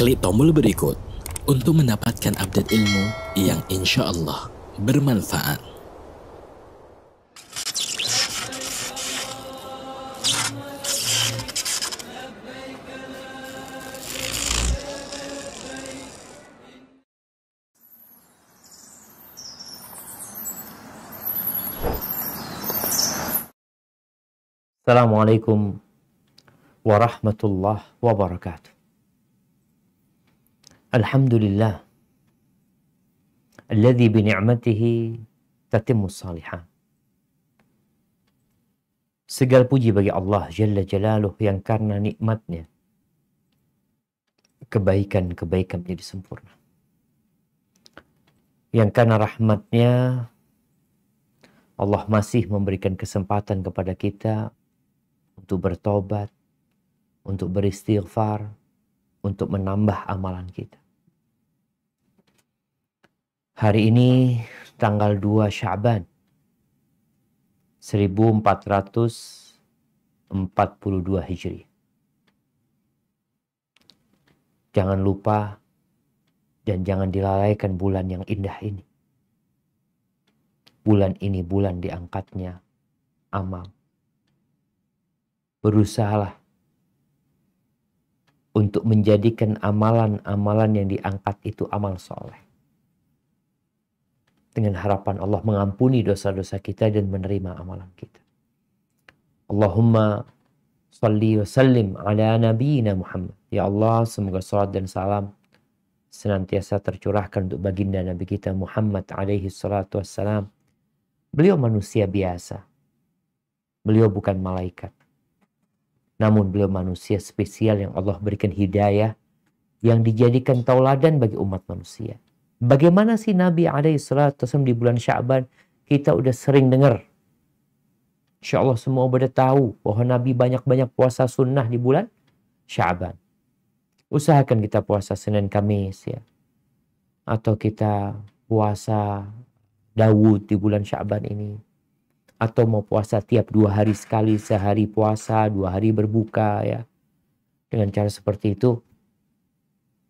Klik tombol berikut untuk mendapatkan update ilmu yang insya Allah bermanfaat. Assalamualaikum warahmatullahi wabarakatuh. Alhamdulillah alladzi bi ni'matihi tatimmus shalihat. Segala puji bagi Allah Jalla Jalaluh yang karena nikmatnya kebaikan-kebaikan menjadi sempurna. Yang karena rahmatnya Allah masih memberikan kesempatan kepada kita untuk bertobat, untuk beristighfar, untuk menambah amalan kita. Hari ini tanggal 2 Sya'ban 1442 Hijri. Jangan lupa dan jangan dilalaikan bulan yang indah ini. Bulan ini bulan diangkatnya amal. Berusahalah untuk menjadikan amalan-amalan yang diangkat itu amal soleh. Dengan harapan Allah mengampuni dosa-dosa kita dan menerima amalan kita. Allahumma salli wa sallim ala nabiyyina Muhammad. Ya Allah, semoga salat dan salam senantiasa tercurahkan untuk baginda Nabi kita Muhammad alaihi salatu wassalam. Beliau manusia biasa. Beliau bukan malaikat. Namun beliau manusia spesial yang Allah berikan hidayah yang dijadikan tauladan bagi umat manusia. Bagaimana sih Nabi SAW di bulan Sya'ban? Kita udah sering dengar. Insya Allah semua udah tahu bahwa Nabi banyak-banyak puasa sunnah di bulan Sya'ban. Usahakan kita puasa Senin Kamis ya. Atau kita puasa Daud di bulan Sya'ban ini. Atau mau puasa tiap 2 hari sekali, sehari puasa, 2 hari berbuka ya. Dengan cara seperti itu,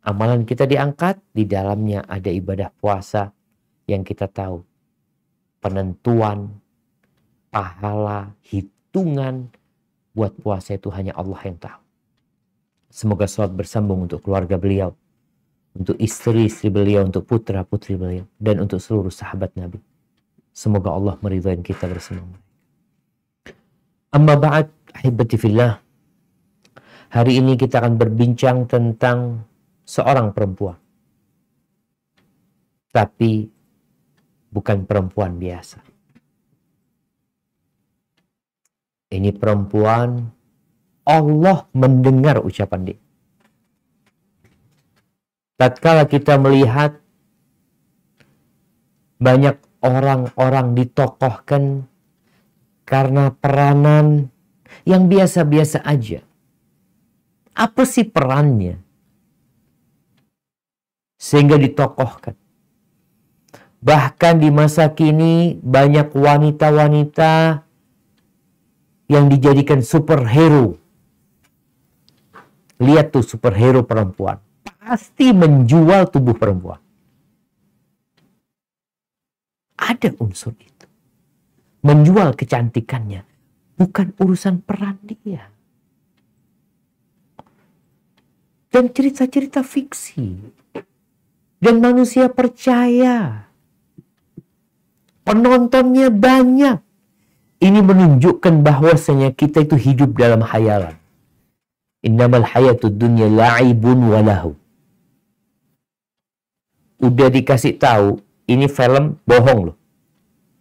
amalan kita diangkat, di dalamnya ada ibadah puasa yang kita tahu. Penentuan, pahala, hitungan buat puasa itu hanya Allah yang tahu. Semoga salat bersambung untuk keluarga beliau, untuk istri-istri beliau, untuk putra-putri beliau, dan untuk seluruh sahabat Nabi. Semoga Allah meridhai kita bersama mereka. Amma ba'd, ahibati fillah. Hari ini kita akan berbincang tentang seorang perempuan. Tapi bukan perempuan biasa. Ini perempuan Allah mendengar ucapan dia. Tatkala kita melihat banyak orang-orang ditokohkan karena peranan yang biasa-biasa aja. Apa sih perannya? Sehingga ditokohkan. Bahkan di masa kini banyak wanita-wanita yang dijadikan superhero. Lihat tuh superhero perempuan. Pasti menjual tubuh perempuan. Ada unsur itu. Menjual kecantikannya. Bukan urusan peran dia. Dan cerita-cerita fiksi. Dan manusia percaya. Penontonnya banyak. Ini menunjukkan bahwasanya kita itu hidup dalam hayalan. Innamal hayatud dunya la'ibun walahu. Udah dikasih tahu, ini film bohong loh.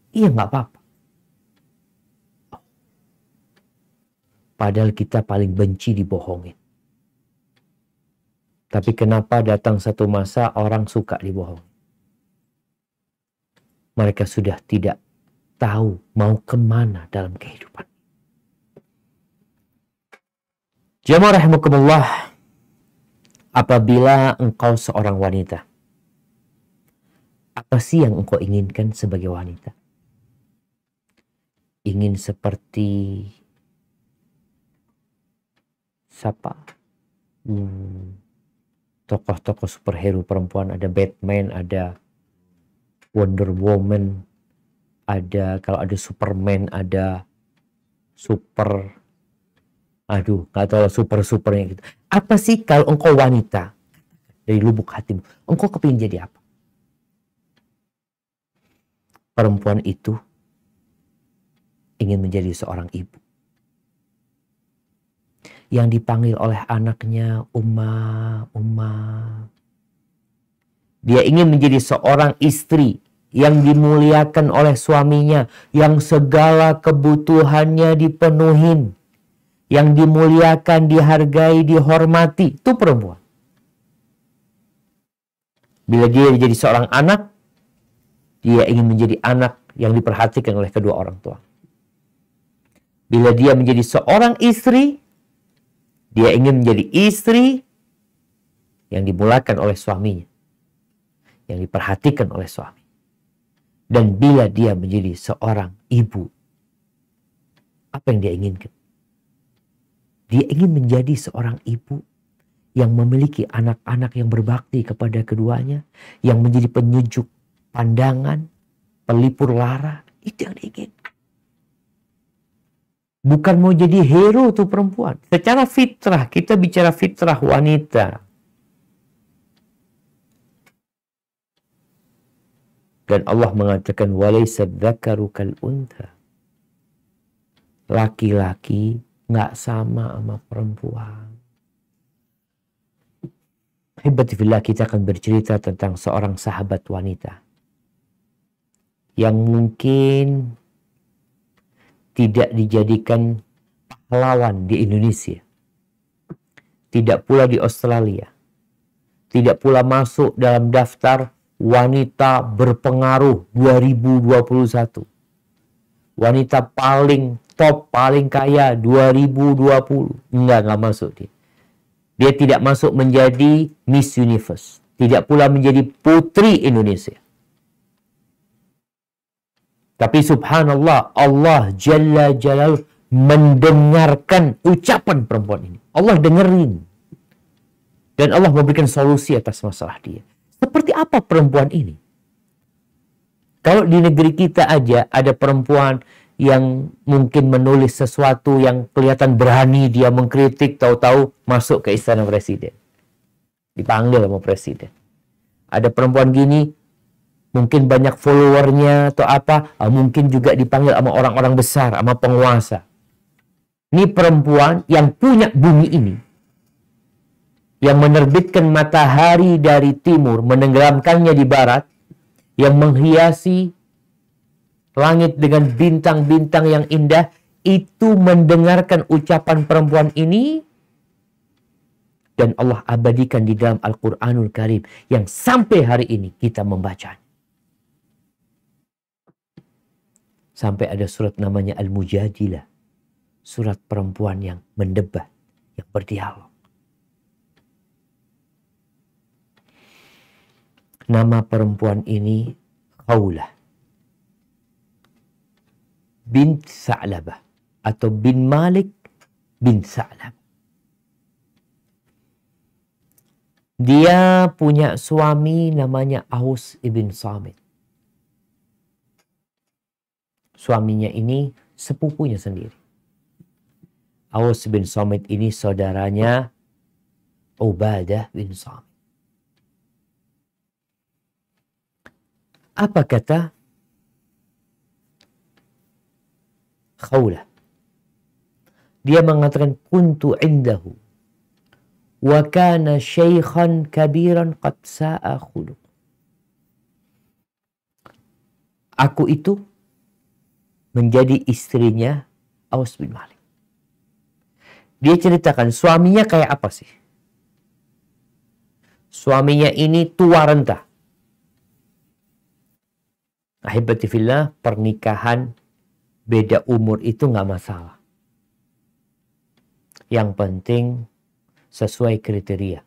Iya nggak apa-apa. Padahal kita paling benci dibohongin. Tapi kenapa datang satu masa orang suka dibohong? Mereka sudah tidak tahu mau kemana dalam kehidupan. Jamaah rahimakumullah, apabila engkau seorang wanita, apa sih yang engkau inginkan sebagai wanita? Ingin seperti siapa? tokoh-tokoh superhero perempuan, ada Batman, ada Wonder Woman, ada kalau ada Superman, ada super, aduh nggak tahu super-supernya gitu. Apa sih kalau engkau wanita dari lubuk hatimu, engkau kepingin jadi apa? Perempuan itu ingin menjadi seorang ibu yang dipanggil oleh anaknya Umma. Dia ingin menjadi seorang istri yang dimuliakan oleh suaminya, yang segala kebutuhannya dipenuhin, yang dimuliakan, dihargai, dihormati. Itu perempuan. Bila dia jadi seorang anak, dia ingin menjadi anak yang diperhatikan oleh kedua orang tua. Bila dia menjadi seorang istri, dia ingin menjadi istri yang dimulakan oleh suaminya, yang diperhatikan oleh suami. Dan bila dia menjadi seorang ibu, apa yang dia inginkan? Dia ingin menjadi seorang ibu yang memiliki anak-anak yang berbakti kepada keduanya, yang menjadi penyejuk pandangan, pelipur lara. Itu yang dia inginkan. Bukan mau jadi hero tuh perempuan. Secara fitrah, kita bicara fitrah wanita. Dan Allah mengatakan walaysa dzakaru kal untha. Laki-laki nggak sama perempuan. Hibatifillah, kita akan bercerita tentang seorang sahabat wanita yang mungkin tidak dijadikan pahlawan di Indonesia, tidak pula di Australia, tidak pula masuk dalam daftar wanita berpengaruh 2021. Wanita paling top, paling kaya 2020. Enggak masuk dia. Dia tidak masuk menjadi Miss Universe. Tidak pula menjadi putri Indonesia. Tapi subhanallah, Allah Jalla Jalaluh mendengarkan ucapan perempuan ini. Allah dengerin. Dan Allah memberikan solusi atas masalah dia. Seperti apa perempuan ini? Kalau di negeri kita aja ada perempuan yang mungkin menulis sesuatu yang kelihatan berani, dia mengkritik, tahu-tahu masuk ke istana presiden. Dipanggil sama presiden. Ada perempuan gini, mungkin banyak followernya atau apa, mungkin juga dipanggil sama orang-orang besar, sama penguasa. Ini perempuan yang punya bumi ini, yang menerbitkan matahari dari timur, menenggelamkannya di barat, yang menghiasi langit dengan bintang-bintang yang indah, itu mendengarkan ucapan perempuan ini, dan Allah abadikan di dalam Al-Quranul Karim, yang sampai hari ini kita membacanya. Sampai ada surat namanya Al-Mujadilah. Surat perempuan yang mendebat, yang berdialog. Nama perempuan ini Khawlah bint Sa'labah atau bin Malik bin Sa'labah. Dia punya suami namanya Aus ibn Samit. Suaminya ini sepupunya sendiri. Aus bin Samit ini saudaranya Ubadah bin Samit. Apa kata Khawlah? Dia mengatakan kuntu indahu wa kana syaikhan kabiran qad sa'a khuluq. Aku itu menjadi istrinya Aus bin Malik. Dia ceritakan suaminya kayak apa sih? Suaminya ini tua renta. Ahibati fillah, pernikahan beda umur itu nggak masalah. Yang penting sesuai kriteria.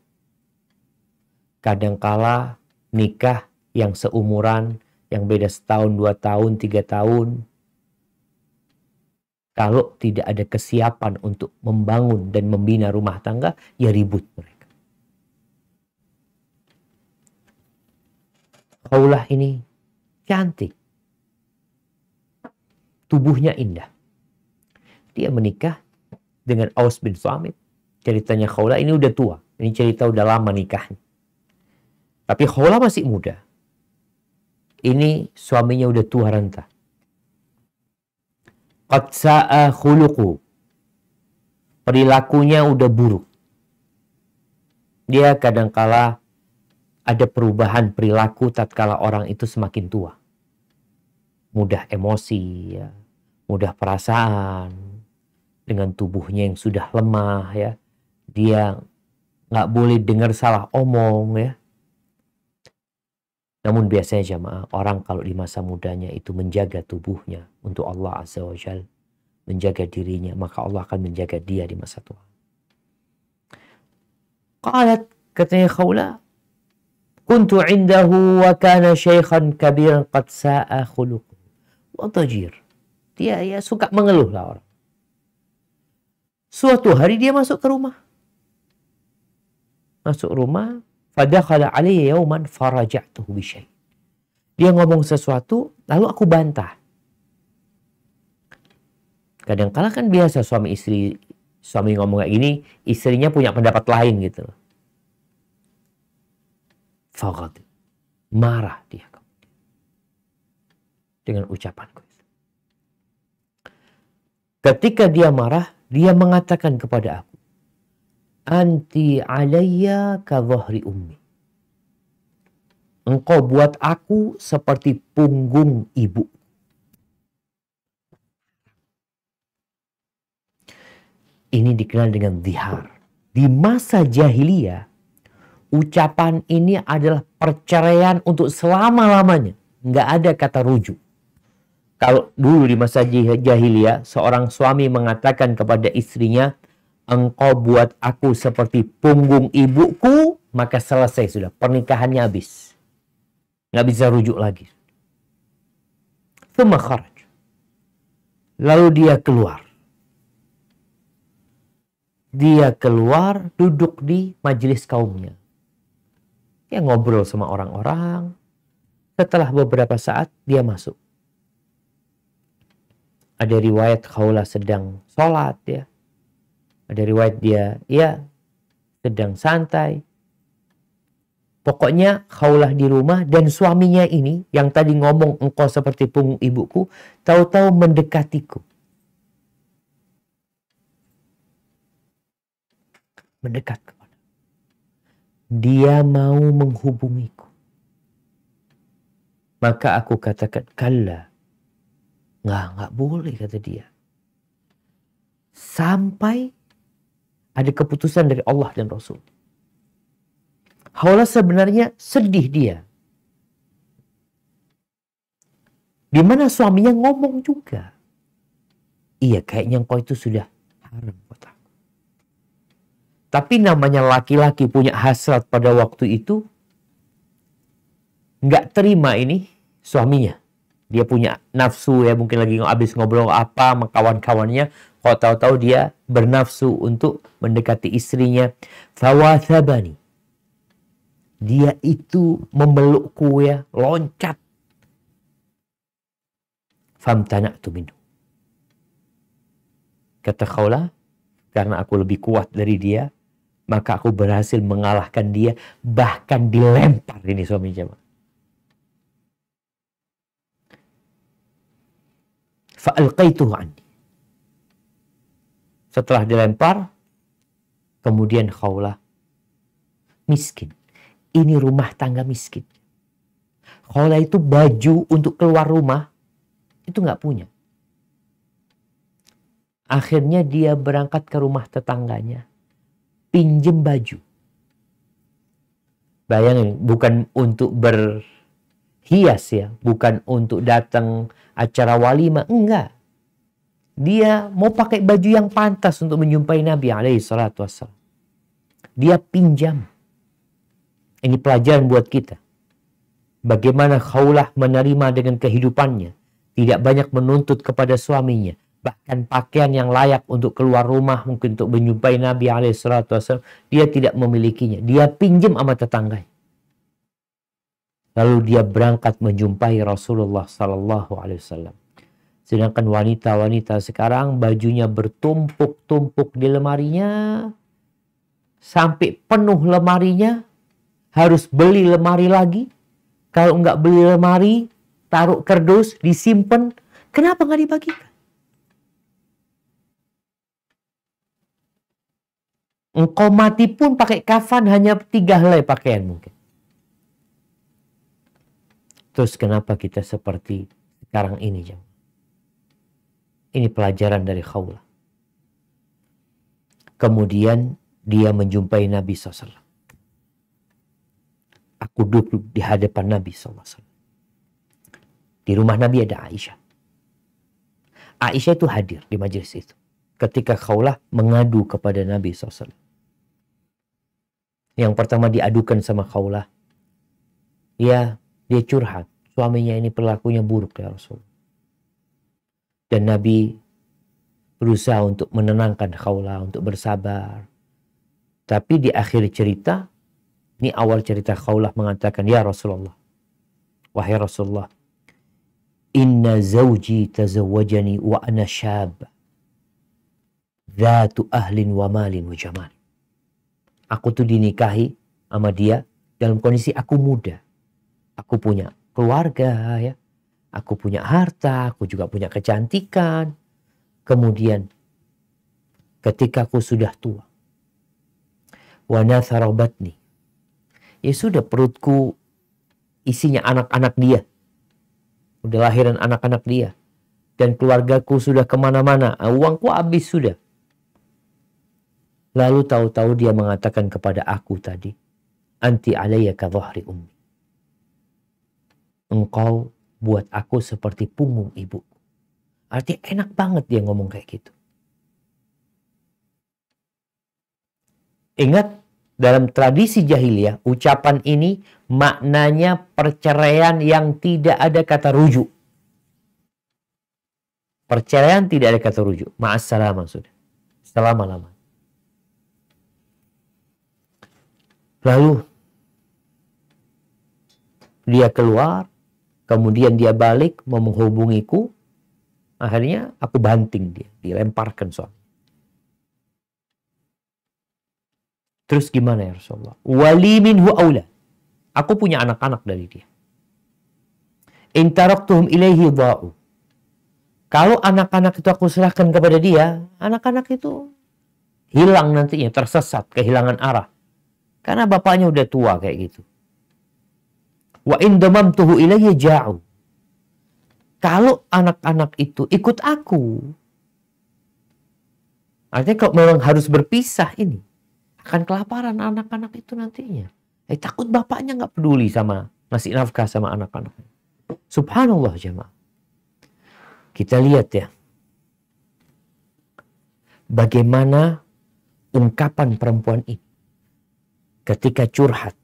Kadangkala nikah yang seumuran, yang beda setahun, 2 tahun, 3 tahun, kalau tidak ada kesiapan untuk membangun dan membina rumah tangga, ya ribut mereka. Khawlah ini cantik. Tubuhnya indah. Dia menikah dengan Aus bin Samit. Ceritanya Khawlah ini udah tua. Ini cerita udah lama nikahnya. Tapi Khawlah masih muda. Ini suaminya udah tua renta. Qad sa'a khuluqu. Perilakunya udah buruk. Dia kadangkala ada perubahan perilaku tatkala orang itu semakin tua. Mudah emosi, ya. Mudah perasaan. Dengan tubuhnya yang sudah lemah, ya. Dia nggak boleh dengar salah omong, ya. Namun biasanya jamaah, orang kalau di masa mudanya itu menjaga tubuhnya untuk Allah Azza wa Jalla, menjaga dirinya, maka Allah akan menjaga dia di masa tua. Qalat, katanya Khawlah, kuntu indahu wa kana syaikhan kabiran qad sa'a khuluquhu wa tajir. Dia ya suka mengeluh lah orang. Suatu hari dia masuk ke rumah. Masuk rumah, fadakhala alayya yawman faraja'tuhu bi syai'. Dia ngomong sesuatu, lalu aku bantah. Kadang-kala kan biasa suami ngomong kayak gini, istrinya punya pendapat lain gitu loh. Faghadib. Marah dia dengan ucapanku. Ketika dia marah, dia mengatakan kepada aku, anti alayya ka dhahri ummi. Engkau buat aku seperti punggung ibu. Ini dikenal dengan zihar. Di masa jahiliyah, ucapan ini adalah perceraian untuk selama-lamanya. Nggak ada kata rujuk. Kalau dulu di masa jahiliyah, seorang suami mengatakan kepada istrinya, engkau buat aku seperti punggung ibuku, maka selesai sudah. Pernikahannya habis. Nggak bisa rujuk lagi. Thumma kharaj. Lalu dia keluar. Dia keluar, duduk di majelis kaumnya. Dia ngobrol sama orang-orang. Setelah beberapa saat, dia masuk. Ada riwayat Khawlah sedang sholat, ya. Ada riwayat dia, ya, sedang santai. Pokoknya Khawlah di rumah dan suaminya ini, yang tadi ngomong engkau seperti punggung ibuku, tahu-tahu mendekatiku. Mendekat kepada. Dia mau menghubungiku. Maka aku katakan, kalla. Nggak boleh, kata dia. Sampai ada keputusan dari Allah dan Rasul. Khawlah sebenarnya sedih dia. Di mana suaminya ngomong juga. Iya, kayaknya engkau itu sudah haram buat aku. Tapi namanya laki-laki punya hasrat pada waktu itu, nggak terima ini suaminya. Dia punya nafsu, ya, mungkin lagi habis ngobrol apa sama kawan-kawannya. Kok tahu-tahu dia bernafsu untuk mendekati istrinya. Fawathabani. Dia itu memelukku, ya, loncat. Famtana'tu minhu. Kata Khawlah, karena aku lebih kuat dari dia, maka aku berhasil mengalahkan dia, bahkan dilempar ini suami jamaah. Fa'alqaituhu anni. Setelah dilempar, kemudian Khawlah miskin. Ini rumah tangga miskin. Khawlah itu baju untuk keluar rumah, itu nggak punya. Akhirnya dia berangkat ke rumah tetangganya, pinjem baju. Bayangin, bukan untuk berhias, ya, bukan untuk datang acara walimah, enggak. Dia mau pakai baju yang pantas untuk menjumpai Nabi SAW. Dia pinjam. Ini pelajaran buat kita. Bagaimana Khawlah menerima dengan kehidupannya. Tidak banyak menuntut kepada suaminya. Bahkan pakaian yang layak untuk keluar rumah, mungkin untuk menjumpai Nabi SAW, dia tidak memilikinya. Dia pinjam sama tetangganya. Lalu dia berangkat menjumpai Rasulullah Sallallahu Alaihi Wasallam. Sedangkan wanita-wanita sekarang bajunya bertumpuk-tumpuk di lemarinya. Sampai penuh lemarinya. Harus beli lemari lagi. Kalau nggak beli lemari, taruh kardus, disimpan. Kenapa nggak dibagikan? Engkau mati pun pakai kafan hanya 3 helai pakaian mungkin. Terus kenapa kita seperti sekarang ini, jemaah? Ini pelajaran dari Khawlah. Kemudian dia menjumpai Nabi SAW. Aku duduk di hadapan Nabi SAW. Di rumah Nabi ada Aisyah. Aisyah itu hadir di majelis itu. Ketika Khawlah mengadu kepada Nabi SAW. Yang pertama diadukan sama Khawlah. Ya, dia curhat. Suaminya ini perilakunya buruk ya Rasul. Dan Nabi berusaha untuk menenangkan Khawlah, untuk bersabar. Tapi di akhir cerita, ini awal cerita Khawlah mengatakan, ya Rasulullah, wahai Rasulullah, inna zawji tazawwajani wa ana syab, dhatu ahlin wa malin wa jamal. Aku tuh dinikahi sama dia dalam kondisi aku muda. Aku punya keluarga ya. Aku punya harta, aku juga punya kecantikan. Kemudian ketika aku sudah tua. Wa nathara batni. Ya sudah, perutku isinya anak-anak dia. Udah lahiran anak-anak dia. Dan keluargaku sudah kemana-mana. Uangku habis sudah. Lalu tahu-tahu dia mengatakan kepada aku tadi. Anti alayya ka dhahri ummi. Engkau buat aku seperti punggung ibu. Artinya enak banget dia ngomong kayak gitu. Ingat, dalam tradisi jahiliyah, ucapan ini maknanya perceraian yang tidak ada kata rujuk. Perceraian tidak ada kata rujuk. Ma'assalam maksudnya. Selama-lama. Lalu dia keluar, kemudian dia balik mau menghubungiku. Akhirnya aku banting dia, dilemparkan suami. Terus gimana ya Rasulullah? Wali minhu aula. Aku punya anak-anak dari dia. In taraktuhum ilaihi dha'u. Kalau anak-anak itu aku serahkan kepada dia, anak-anak itu hilang nantinya, tersesat, kehilangan arah. Karena bapaknya udah tua kayak gitu. Wa in damamtuhu ilayya ja'u. Kalau anak-anak itu ikut aku, artinya kalau memang harus berpisah ini, akan kelaparan anak-anak itu nantinya. Takut bapaknya nggak peduli sama ngasih nafkah sama anak-anak. Subhanallah jemaah. Kita lihat ya, bagaimana ungkapan perempuan ini ketika curhat.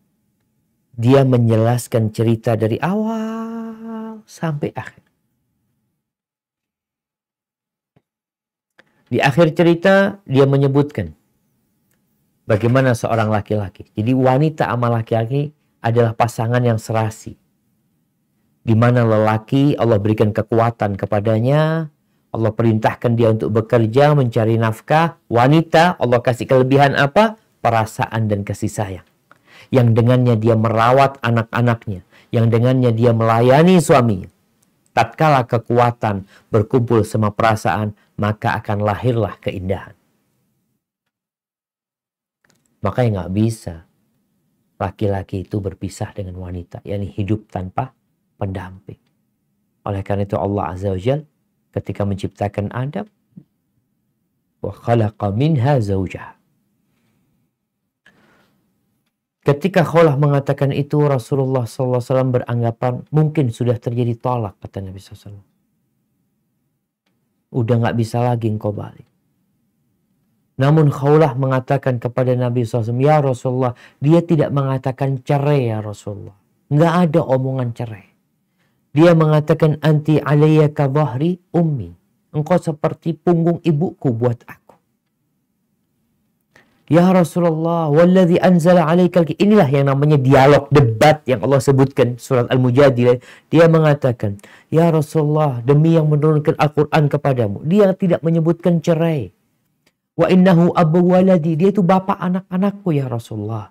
Dia menjelaskan cerita dari awal sampai akhir. Di akhir cerita dia menyebutkan bagaimana seorang laki-laki. Jadi wanita sama laki-laki adalah pasangan yang serasi. Di mana lelaki Allah berikan kekuatan kepadanya. Allah perintahkan dia untuk bekerja, mencari nafkah. Wanita Allah kasih kelebihan apa? Perasaan dan kasih sayang. Yang dengannya dia merawat anak-anaknya. Yang dengannya dia melayani suaminya. Tatkala kekuatan berkumpul sama perasaan, maka akan lahirlah keindahan. Makanya nggak bisa laki-laki itu berpisah dengan wanita, yakni hidup tanpa pendamping. Oleh karena itu Allah Azza wa Jalla ketika menciptakan Adam, wa khalaqa minha zawjaha. Ketika Khawlah mengatakan itu, Rasulullah SAW beranggapan mungkin sudah terjadi tolak, kata Nabi SAW. Udah nggak bisa lagi engkau balik. Namun Khawlah mengatakan kepada Nabi SAW, ya Rasulullah, dia tidak mengatakan cerai ya Rasulullah. Nggak ada omongan cerai. Dia mengatakan anti alayya ka dhahri ummi. Engkau seperti punggung ibuku buat aku. Ya Rasulullah, walladzi anzala alaikal. Inilah yang namanya dialog, debat yang Allah sebutkan surat Al-Mujadilah. Dia mengatakan, ya Rasulullah, demi yang menurunkan Al-Quran kepadamu. Dia tidak menyebutkan cerai. Wa innahu abu waladi. Dia itu bapak anak-anakku ya Rasulullah.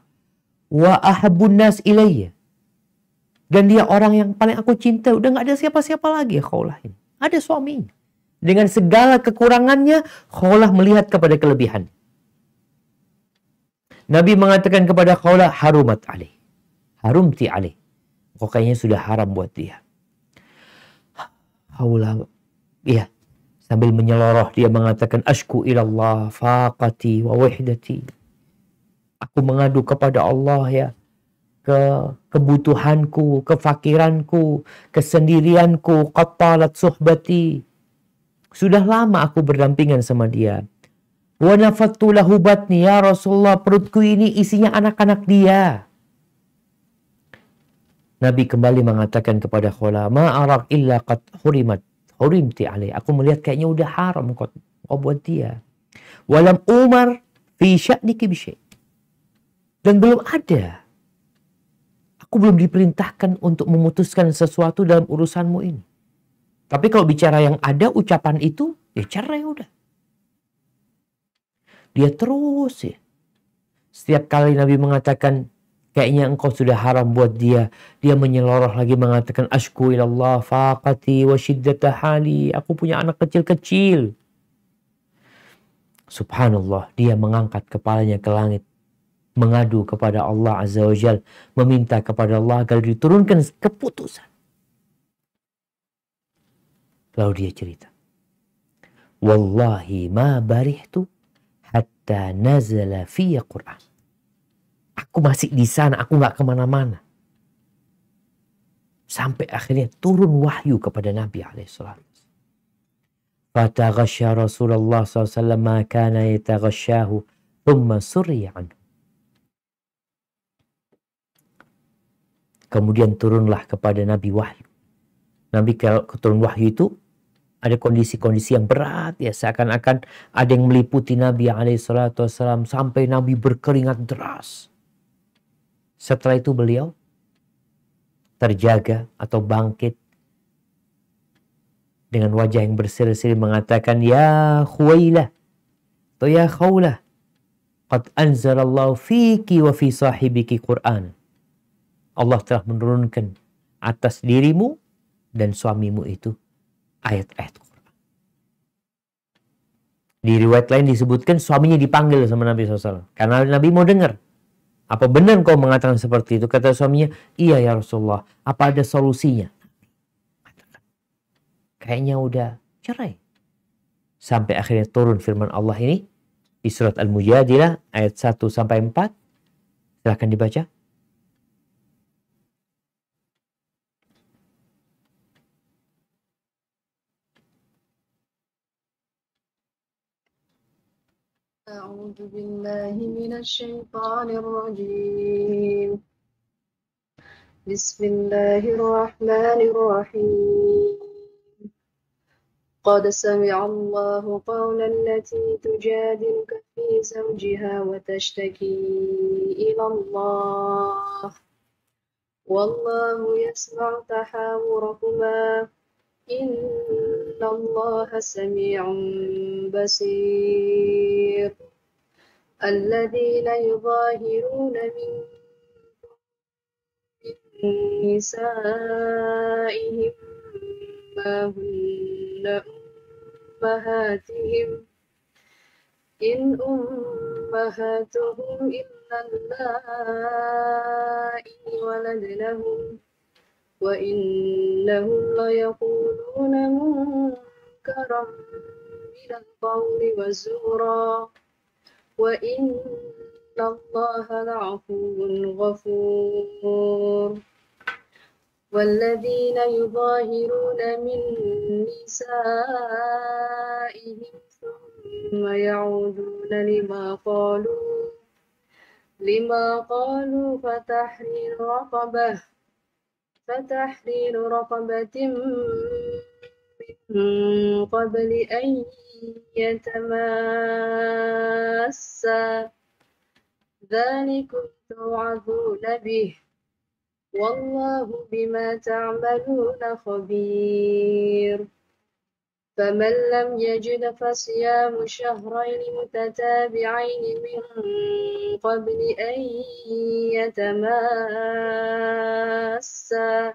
Wa ahabun nas ilayya. Dan dia orang yang paling aku cinta. Udah gak ada siapa-siapa lagi ya Khawlah ini. Ada suaminya. Dengan segala kekurangannya, Khawlah melihat kepada kelebihan. Nabi mengatakan kepada Khawlah, harumat alaih. Harumti alaih. Kok kayaknya sudah haram buat dia. Khawlah, iya. Sambil menyeloroh dia mengatakan, ashku ilallah faqati wa wahdati. Aku mengadu kepada Allah ya. Kebutuhanku, kefakiranku, kesendirianku, qattalat suhbati. Sudah lama aku berdampingan sama dia. Wa nafattu lahu batni ya Rasulullah, perutku ini isinya anak-anak dia. Nabi kembali mengatakan kepada Khawlah, ma arak illa qad hurimti alaih. Aku melihat kayaknya udah haram kau buat dia. Walam umar fi sya'niki bisyai. Dan belum ada. Aku belum diperintahkan untuk memutuskan sesuatu dalam urusanmu ini. Tapi kalau bicara yang ada ucapan itu, ya cerai udah. Dia terus ya. Setiap kali Nabi mengatakan kayaknya engkau sudah haram buat dia, dia menyeloroh lagi mengatakan ashku ilallah faqati wa shiddata hali. Aku punya anak kecil-kecil. Subhanallah, dia mengangkat kepalanya ke langit, mengadu kepada Allah Azza wa Jal, meminta kepada Allah agar diturunkan keputusan. Lalu dia cerita, wallahi ma barihtu hatta nazala fiyya Qur'an. Aku masih di sana, aku nggak kemana-mana. Sampai akhirnya turun wahyu kepada Nabi alaihissalam. Fataghasya Rasulullah SAW ma kana yataghasyahu thumma surriya anhu. Kemudian turunlah kepada Nabi wahyu. Nabi kalau turun wahyu itu ada kondisi-kondisi yang berat ya, seakan-akan ada yang meliputi Nabi alaihissalam sampai Nabi berkeringat deras. Setelah itu beliau terjaga atau bangkit dengan wajah yang berseri-seri mengatakan, ya Khuwailah atau ya Khawlah, qad anzalallahu fiki wa fi sahibiki Qur'an. Allah telah menurunkan atas dirimu dan suamimu itu ayat-ayat Quran. Di riwayat lain disebutkan suaminya dipanggil sama Nabi SAW. Karena Nabi mau dengar. Apa benar kau mengatakan seperti itu? Kata suaminya, iya ya Rasulullah. Apa ada solusinya? Kayaknya udah cerai. Sampai akhirnya turun firman Allah ini di surat Al-Mujadilah ayat 1-4. Silahkan dibaca. أعوذ بالله من الشيطان الرجيم بسم الله الرحمن الرحيم قد سمع الله قول التي تجادلك في زوجها وتشتكي إلى الله والله يسمع تحاوركما إن الله سميع بصير الذين يظاهرون من نسائهم ما هن أمهاتهم إن أمهاتهم إلا اللائي ولدنهم وإنهم ليقولون منكرا من القول وزورا وإن الله لعفو غفور والذين يظاهرون من نسائهم ثم يعودون لما قالوا فتحرير رقبة من قبل أن يتماسا ذلكم توعظون به والله بما تعملون خبير فمن لم يجد فصيام شهرين متتابعين من قبل أن يتماسا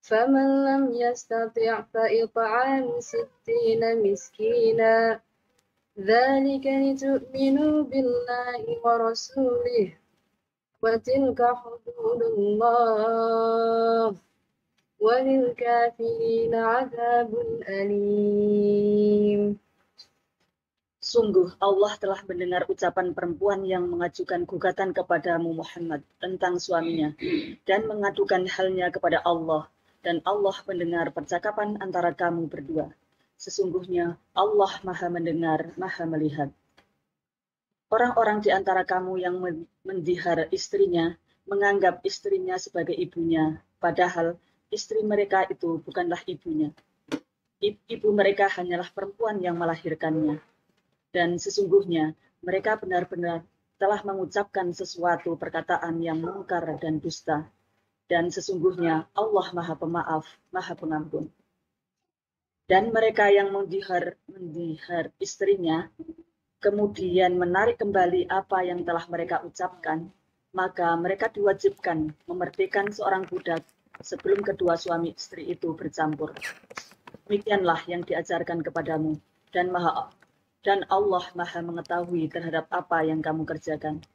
فمن لم يستطع فإطعام 60 مسكينا ذلك لتؤمنوا بالله ورسوله وتلك حدود الله وللكافرين عذاب أليم. Sungguh Allah telah mendengar ucapan perempuan yang mengajukan gugatan kepadamu Muhammad tentang suaminya dan mengadukan halnya kepada Allah, dan Allah mendengar percakapan antara kamu berdua. Sesungguhnya Allah Maha Mendengar, Maha Melihat. Orang-orang di antara kamu yang mendihar istrinya menganggap istrinya sebagai ibunya, padahal istri mereka itu bukanlah ibunya. Ibu mereka hanyalah perempuan yang melahirkannya. Dan sesungguhnya mereka benar-benar telah mengucapkan sesuatu perkataan yang mungkar dan dusta. Dan sesungguhnya Allah Maha Pemaaf, Maha Pengampun. Dan mereka yang mendihar istrinya, kemudian menarik kembali apa yang telah mereka ucapkan, maka mereka diwajibkan memerdekakan seorang budak sebelum kedua suami istri itu bercampur. Demikianlah yang diajarkan kepadamu, dan Allah Maha mengetahui terhadap apa yang kamu kerjakan.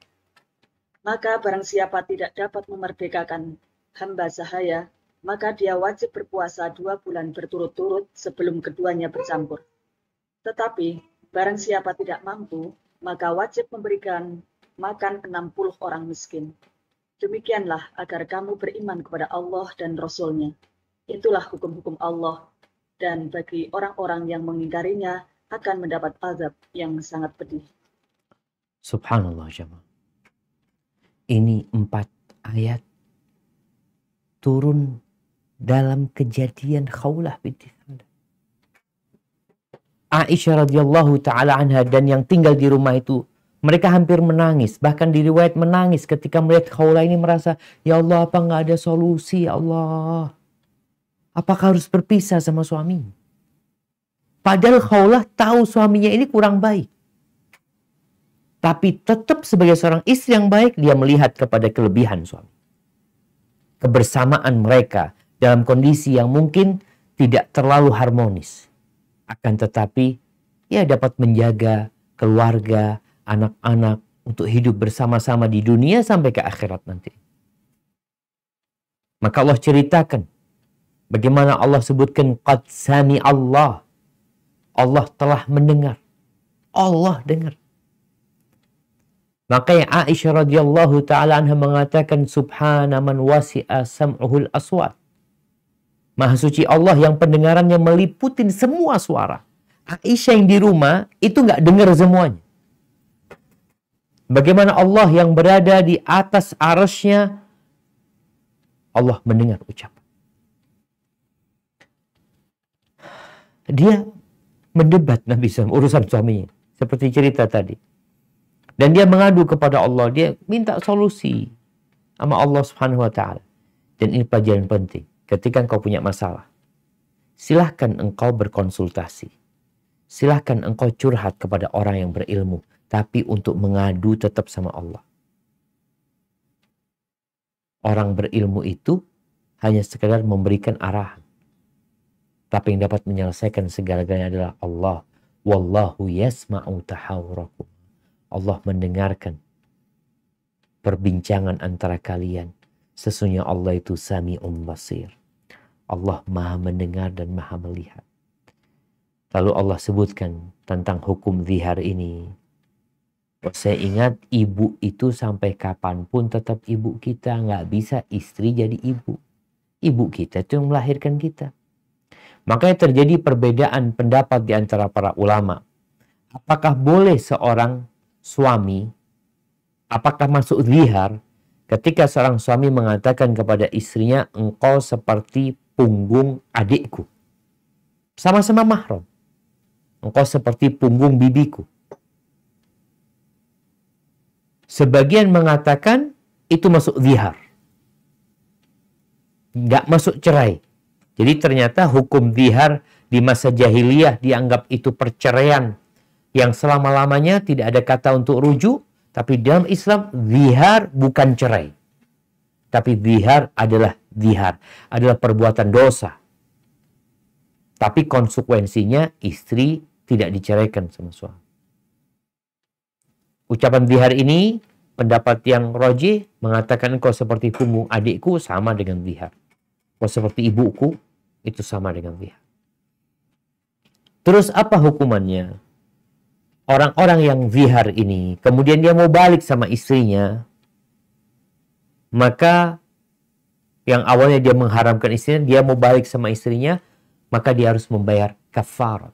Maka barang siapa tidak dapat memerdekakan hamba sahaya, maka dia wajib berpuasa 2 bulan berturut-turut sebelum keduanya bercampur. Tetapi barang siapa tidak mampu, maka wajib memberikan makan 60 orang miskin. Demikianlah agar kamu beriman kepada Allah dan Rasul-Nya. Itulah hukum-hukum Allah, dan bagi orang-orang yang mengingkarinya akan mendapat azab yang sangat pedih. Subhanallah jemaah. Ini 4 ayat turun dalam kejadian Khawlah binti Thabit. Aisyah radhiyallahu taala anha dan yang tinggal di rumah itu, mereka hampir menangis, bahkan di riwayat menangis ketika melihat Khawlah ini, merasa, ya Allah, apa nggak ada solusi, ya Allah? Apakah harus berpisah sama suami? Padahal Khawlah tahu suaminya ini kurang baik. Tapi tetap sebagai seorang istri yang baik, dia melihat kepada kelebihan suami. Kebersamaan mereka dalam kondisi yang mungkin tidak terlalu harmonis. Akan tetapi, ia dapat menjaga keluarga, anak-anak untuk hidup bersama-sama di dunia sampai ke akhirat nanti. Maka Allah ceritakan bagaimana Allah sebutkan qad sami Allah. Allah telah mendengar. Allah dengar. Maka Aisyah radhiyallahu taala anha mengatakan subhana man wasi'a sam'uhul aswat. Maha suci Allah yang pendengarannya meliputin semua suara. Aisyah yang di rumah itu nggak dengar semuanya. Bagaimana Allah yang berada di atas arasy-Nya, Allah mendengar ucapan. Dia mendebat Nabi SAW urusan suaminya. Seperti cerita tadi. Dan dia mengadu kepada Allah. Dia minta solusi sama Allah Subhanahu wa ta'ala. Dan ini pelajaran penting. Ketika engkau punya masalah, silahkan engkau berkonsultasi. Silahkan engkau curhat kepada orang yang berilmu. Tapi untuk mengadu tetap sama Allah. Orang berilmu itu hanya sekedar memberikan arahan. Tapi yang dapat menyelesaikan segala-galanya adalah Allah. Wallahu yasma'u tahawurakum. Allah mendengarkan perbincangan antara kalian. Sesungguhnya Allah itu Sami'un Basir. Allah Maha mendengar dan Maha melihat. Lalu Allah sebutkan tentang hukum zihar ini. Saya ingat ibu itu sampai kapanpun tetap ibu kita. Nggak bisa istri jadi ibu. Ibu kita itu yang melahirkan kita. Makanya terjadi perbedaan pendapat di antara para ulama. Apakah boleh seorang suami, apakah masuk zihar ketika seorang suami mengatakan kepada istrinya, engkau seperti punggung adikku. Sama-sama mahram. Engkau seperti punggung bibiku. Sebagian mengatakan itu masuk zihar. Nggak masuk cerai. Jadi ternyata hukum zihar di masa jahiliyah dianggap itu perceraian yang selama-lamanya tidak ada kata untuk rujuk. Tapi dalam Islam, zihar bukan cerai. Tapi zihar adalah perbuatan dosa. Tapi konsekuensinya istri tidak diceraikan sama suami. Ucapan zihar ini, pendapat yang rajih mengatakan kau seperti adikku sama dengan zihar. Kau seperti ibuku, itu sama dengan zihar. Terus apa hukumannya? Orang-orang yang zihar ini, kemudian dia mau balik sama istrinya, maka yang awalnya dia mengharamkan istrinya, dia mau balik sama istrinya, maka dia harus membayar kafarat.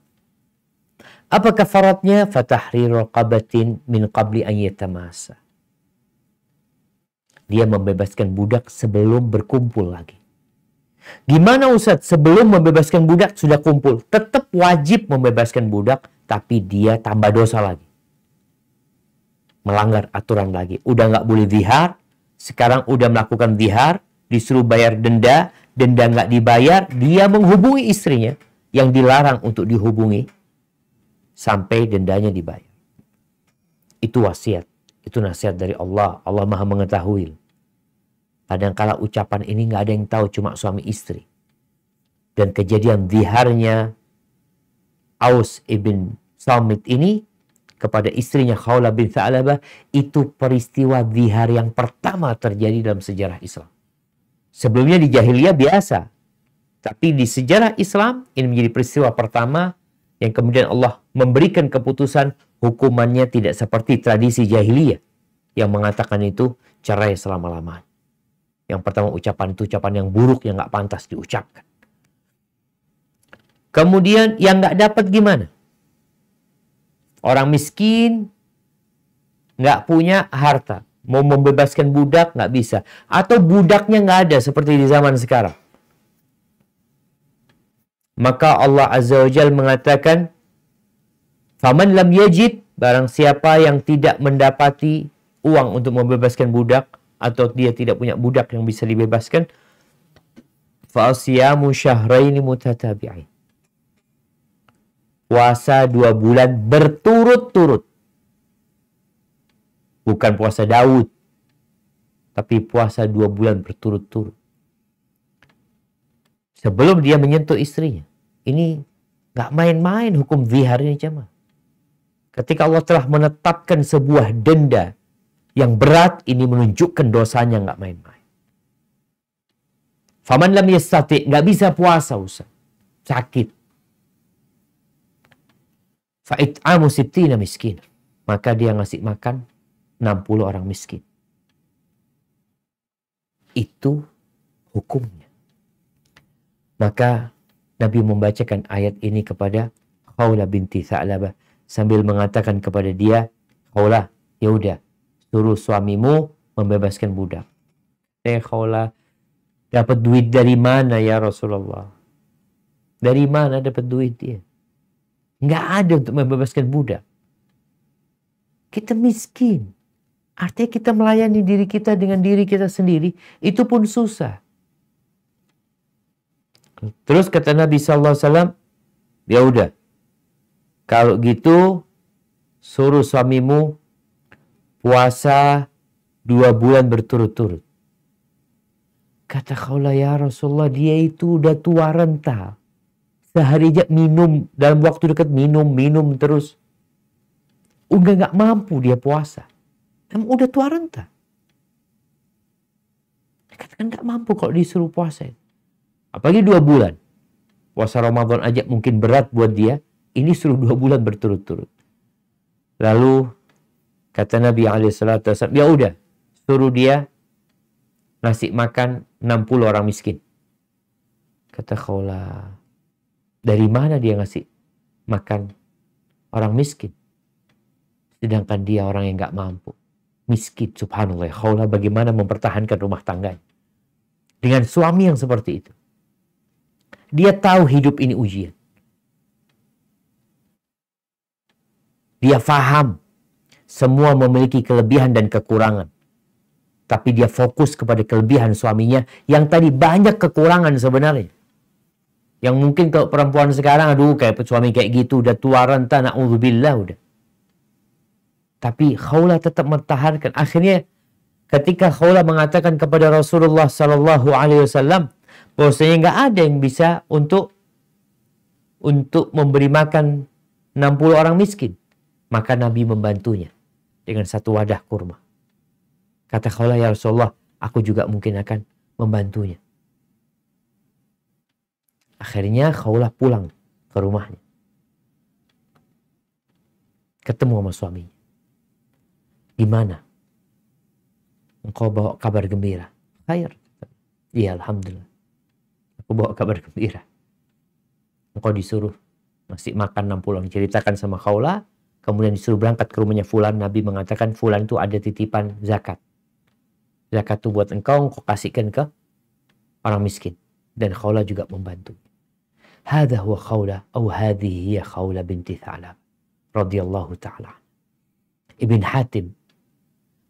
Apa kafaratnya? Fatahriru raqabatin min qabli an yatamassa. Dia membebaskan budak sebelum berkumpul lagi. Gimana Ustaz? Sebelum membebaskan budak sudah kumpul. Tetap wajib membebaskan budak, tapi dia tambah dosa lagi. Melanggar aturan lagi. Udah nggak boleh zihar. Sekarang udah melakukan zihar. Disuruh bayar denda. Denda nggak dibayar. Dia menghubungi istrinya yang dilarang untuk dihubungi. Sampai dendanya dibayar. Itu wasiat. Itu nasihat dari Allah. Allah Maha mengetahui. Kadangkala ucapan ini nggak ada yang tahu, cuma suami istri. Dan kejadian ziharnya Aus ibn Samit ini kepada istrinya Khawlah bin Tha'labah, itu peristiwa zihar yang pertama terjadi dalam sejarah Islam. Sebelumnya di jahiliyah biasa. Tapi di sejarah Islam ini menjadi peristiwa pertama yang kemudian Allah memberikan keputusan hukumannya tidak seperti tradisi jahiliyah yang mengatakan itu cerai selama-lamanya. Yang pertama ucapan itu ucapan yang buruk yang nggak pantas diucapkan. Kemudian yang nggak dapat gimana? Orang miskin nggak punya harta, mau membebaskan budak nggak bisa, atau budaknya nggak ada seperti di zaman sekarang. Maka Allah Azza wa Jalla mengatakan, "Faman lam yajid," barang siapa yang tidak mendapati uang untuk membebaskan budak, atau dia tidak punya budak yang bisa dibebaskan, fa'asiyamu syahraini mutatabi'ain. Puasa 2 bulan berturut-turut. Bukan puasa Daud, tapi puasa 2 bulan berturut-turut. Sebelum dia menyentuh istrinya. Ini gak main-main hukum zihar ini jemaah. Ketika Allah telah menetapkan sebuah denda yang berat, ini menunjukkan dosanya nggak main-main. Faman lam yastati, nggak bisa puasa Ustaz, sakit. Fa'it'amu sittina miskin, maka dia ngasih makan 60 orang miskin. Itu hukumnya. Maka Nabi membacakan ayat ini kepada Khawlah binti Tha'labah sambil mengatakan kepada dia, Khawlah, ya udah, suruh suamimu membebaskan budak. Khawlah, dapat duit dari mana ya Rasulullah? Dari mana dapat duit dia? Nggak ada untuk membebaskan budak. Kita miskin. Artinya kita melayani diri kita dengan diri kita sendiri. Itu pun susah. Terus kata Nabi SAW, ya udah, kalau gitu suruh suamimu puasa 2 bulan berturut-turut. Kata Khawlah, ya Rasulullah, dia itu udah tua renta. Sehari aja minum, dalam waktu dekat minum terus. Udah gak mampu dia puasa. Emang udah tua renta. Katakan gak mampu kalau disuruh puasa. Apalagi 2 bulan. Puasa Ramadan aja mungkin berat buat dia. Ini suruh 2 bulan berturut-turut. Lalu kata Nabi SAW, ya udah, suruh dia ngasih makan 60 orang miskin. Kata Khawlah, dari mana dia ngasih makan orang miskin? Sedangkan dia orang yang gak mampu. Miskin, subhanallah. Khawlah bagaimana mempertahankan rumah tangganya. Dengan suami yang seperti itu. Dia tahu hidup ini ujian. Dia faham. Semua memiliki kelebihan dan kekurangan. Tapi dia fokus kepada kelebihan suaminya yang tadi banyak kekurangan sebenarnya. Yang mungkin kalau perempuan sekarang, aduh kayak suami kayak gitu, udah tua renta, na'udzubillah udah. Tapi Khawlah tetap mempertahankan. Akhirnya ketika Khawlah mengatakan kepada Rasulullah Sallallahu Alaihi Wasallam bahwasanya nggak ada yang bisa untuk memberi makan 60 orang miskin, maka Nabi membantunya dengan satu wadah kurma. Kata Khawlah, ya Rasulullah, aku juga mungkin akan membantunya. Akhirnya Khawlah pulang ke rumahnya. Ketemu sama suaminya. Gimana? Engkau bawa kabar gembira? Khair. Iya, alhamdulillah. Aku bawa kabar gembira. Engkau disuruh masih makan 60 orang. Ceritakan sama Khawlah. Kemudian disuruh berangkat ke rumahnya Fulan. Nabi mengatakan Fulan itu ada titipan zakat. Zakat itu buat engkau kasihkan ke orang miskin. Dan Khawlah juga membantu. Hadha huwa Khawlah, atau hadhihi hiya Khawlah binti Tha'lab radhiyallahu ta'ala. Ibn Hatim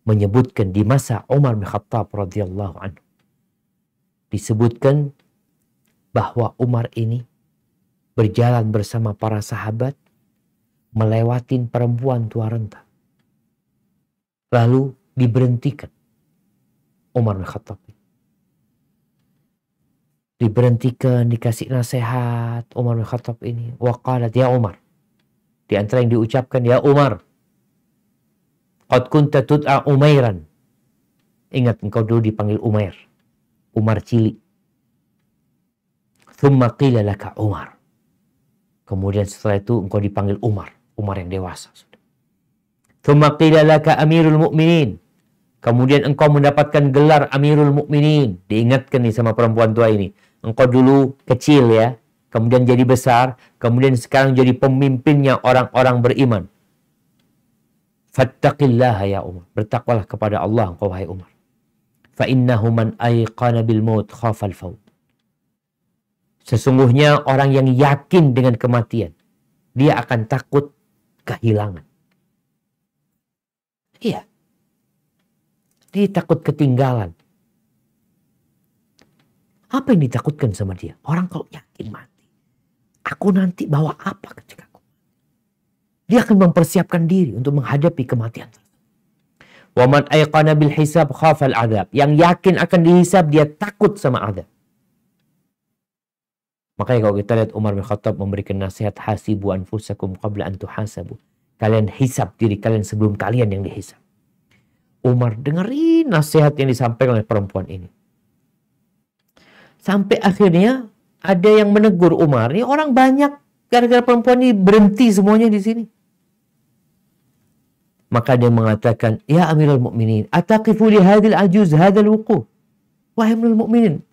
menyebutkan di masa Umar bin Khattab radhiyallahu anhu, disebutkan bahwa Umar ini berjalan bersama para sahabat melewatin perempuan tua renta. Lalu diberhentikan Umar bin Khattab. Diberhentikan, dikasih nasihat Umar bin Khattab ini. Waqalat ya Umar. Di antara yang diucapkan, ya Umar, qad kunta tud'a Umairan. Ingat, engkau dulu dipanggil Umair. Umar cilik. Thumma qila laka Umar. Kemudian setelah itu engkau dipanggil Umar. Umar yang dewasa. Thumma qila laka Amirul Mu'minin. Kemudian engkau mendapatkan gelar Amirul Mu'minin. Diingatkan nih sama perempuan tua ini. Engkau dulu kecil ya. Kemudian jadi besar. Kemudian sekarang jadi pemimpinnya orang-orang beriman. Fattaqillaha ya Umar. Bertakwalah kepada Allah engkau wahai Umar. Fa innahu man ayqana bil maut khafal faut. Sesungguhnya orang yang yakin dengan kematian, dia akan takut kehilangan. Iya. Dia takut ketinggalan. Apa yang ditakutkan sama dia? Orang kalau yakin mati, aku nanti bawa apa ketika aku? Dia akan mempersiapkan diri untuk menghadapi kematian. Wa man ayqana bil hisab khafal adab. Yang yakin akan dihisab, dia takut sama adab. Makanya kalau kita lihat Umar bin Khattab memberikan nasihat, hasibu anfusakum qabla an tuhasabu. Kalian hisab diri kalian sebelum kalian yang dihisab. Umar dengerin nasihat yang disampaikan oleh perempuan ini. Sampai akhirnya ada yang menegur Umar. Ini orang banyak gara-gara perempuan ini berhenti semuanya di sini. Maka dia mengatakan, ya Amirul Mu'minin, ataqifu li hadhil ajuz hadhal wuquf. Wahai Amirul Mu'minin,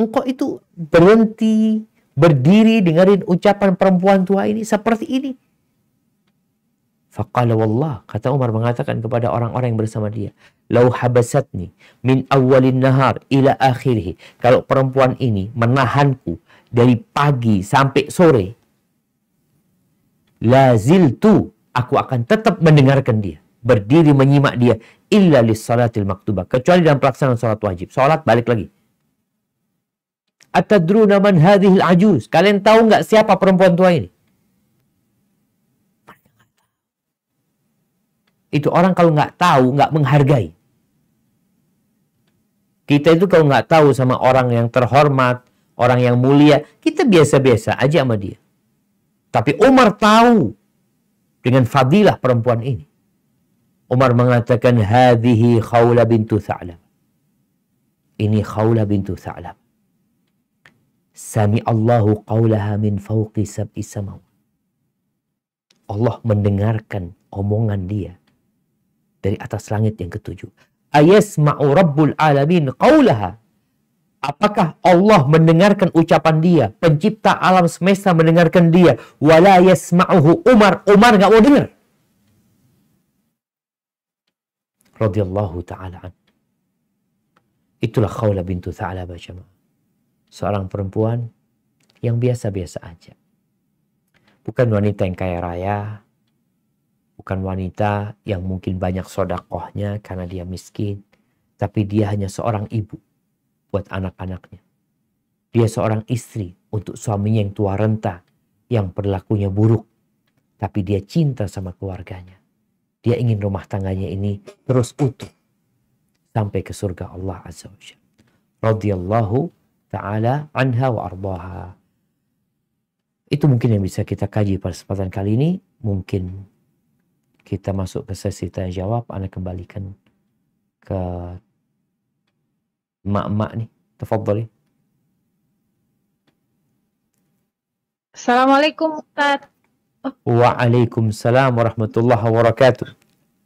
engkau itu berhenti, berdiri dengerin ucapan perempuan tua ini seperti ini. Faqala wallah, kata Umar mengatakan kepada orang-orang yang bersama dia, lau habasatni min awalin nahar ila akhirih. Kalau perempuan ini menahanku dari pagi sampai sore, laziltu, aku akan tetap mendengarkan dia, berdiri menyimak dia, illa lis salatil maktubah, kecuali dalam pelaksanaan salat wajib. Salat balik lagi. Atadruna man hadhil ajuz. Kalian tahu nggak siapa perempuan tua ini? Itu orang kalau nggak tahu, nggak menghargai. Kita itu kalau nggak tahu sama orang yang terhormat, orang yang mulia, kita biasa-biasa aja sama dia. Tapi Umar tahu dengan fadilah perempuan ini. Umar mengatakan, hadhihi Khawlah bintu Tha'lab. Ini Khawlah bintu Tha'lab. Sami Allahu qawlaha min fawqi sab'i samawat. Allah mendengarkan omongan dia dari atas langit yang ketujuh. Ayasma'u Rabbul Alamin qawlaha. Apakah Allah mendengarkan ucapan dia? Pencipta alam semesta mendengarkan dia. Wala yasma'uhu Umar. Umar gak mau dengar. Radiyallahu ta'ala. Itulah Khawlah bintu Tha'lab. Seorang perempuan yang biasa-biasa aja. Bukan wanita yang kaya raya. bukan wanita yang mungkin banyak sodakohnya karena dia miskin, tapi dia hanya seorang ibu buat anak-anaknya. Dia seorang istri untuk suaminya yang tua renta, yang perilakunya buruk, tapi dia cinta sama keluarganya. Dia ingin rumah tangganya ini terus utuh sampai ke surga Allah Azza wa Jalla. Radhiyallahu ta'ala anha wa ardaha. Itu mungkin yang bisa kita kaji pada kesempatan kali ini. Mungkin kita masuk ke sesi tanya jawab. Anda kembalikan ke emak-emak nih. Tafadhali. Assalamualaikum Ustaz. Waalaikumsalam warahmatullahi wabarakatuh.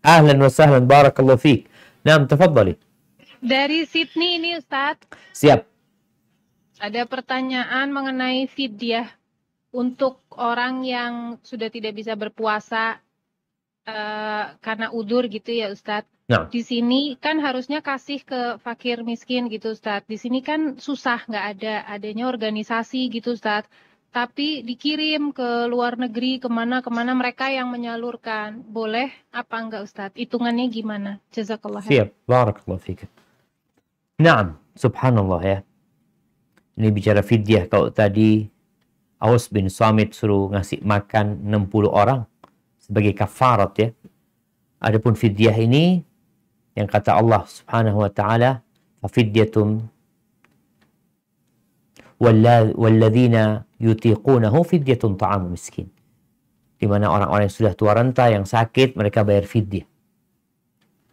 Ahlan wa sahlan, barakallahu fiik. Naam, tafadhali. Dari Sydney ini Ustaz. Siap. Ada pertanyaan mengenai fidyah untuk orang yang sudah tidak bisa berpuasa karena udzur gitu ya Ustaz. Nah. Di sini kan harusnya kasih ke fakir miskin gitu Ustaz. Di sini kan susah, nggak adanya organisasi gitu Ustaz. Tapi dikirim ke luar negeri, kemana mereka yang menyalurkan. Boleh apa enggak Ustadz? Hitungannya gimana? Jazakallah. Siap. Barakallahu fiik. Naam. Subhanallah ya. Ini bicara fidyah. Kalau tadi Aus bin Samit suruh ngasih makan 60 orang sebagai kafarat ya. Adapun fidyah ini yang kata Allah Subhanahu wa taala, "Fafidyatum walladzina yutiqunahu fidyatun ta'amu miskin." Di mana orang-orang yang sudah tua renta, yang sakit, mereka bayar fidyah.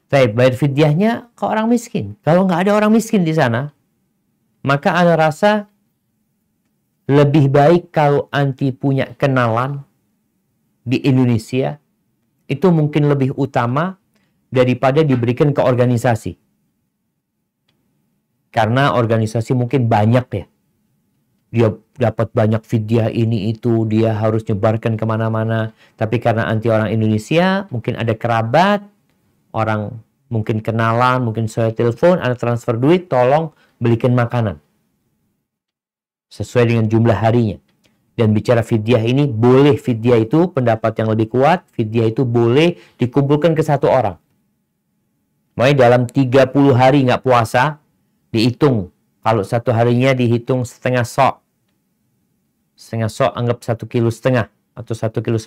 Baik, bayar fidyahnya ke orang miskin. Kalau nggak ada orang miskin di sana, maka Anda rasa lebih baik kalau anti punya kenalan di Indonesia, itu mungkin lebih utama daripada diberikan ke organisasi. Karena organisasi mungkin banyak ya. Dia dapat banyak fidyah ini itu, dia harus nyebarkan kemana-mana. Tapi karena anti orang Indonesia, mungkin ada kerabat, orang mungkin kenalan, mungkin saya telepon, Anda transfer duit, tolong belikan makanan. Sesuai dengan jumlah harinya. Dan bicara fidyah ini, boleh fidyah itu, pendapat yang lebih kuat, fidyah itu boleh dikumpulkan ke satu orang. Makanya dalam 30 hari nggak puasa, dihitung. Kalau satu harinya dihitung setengah sok. Setengah sok anggap 1,5 kilo atau 1,4 kilo.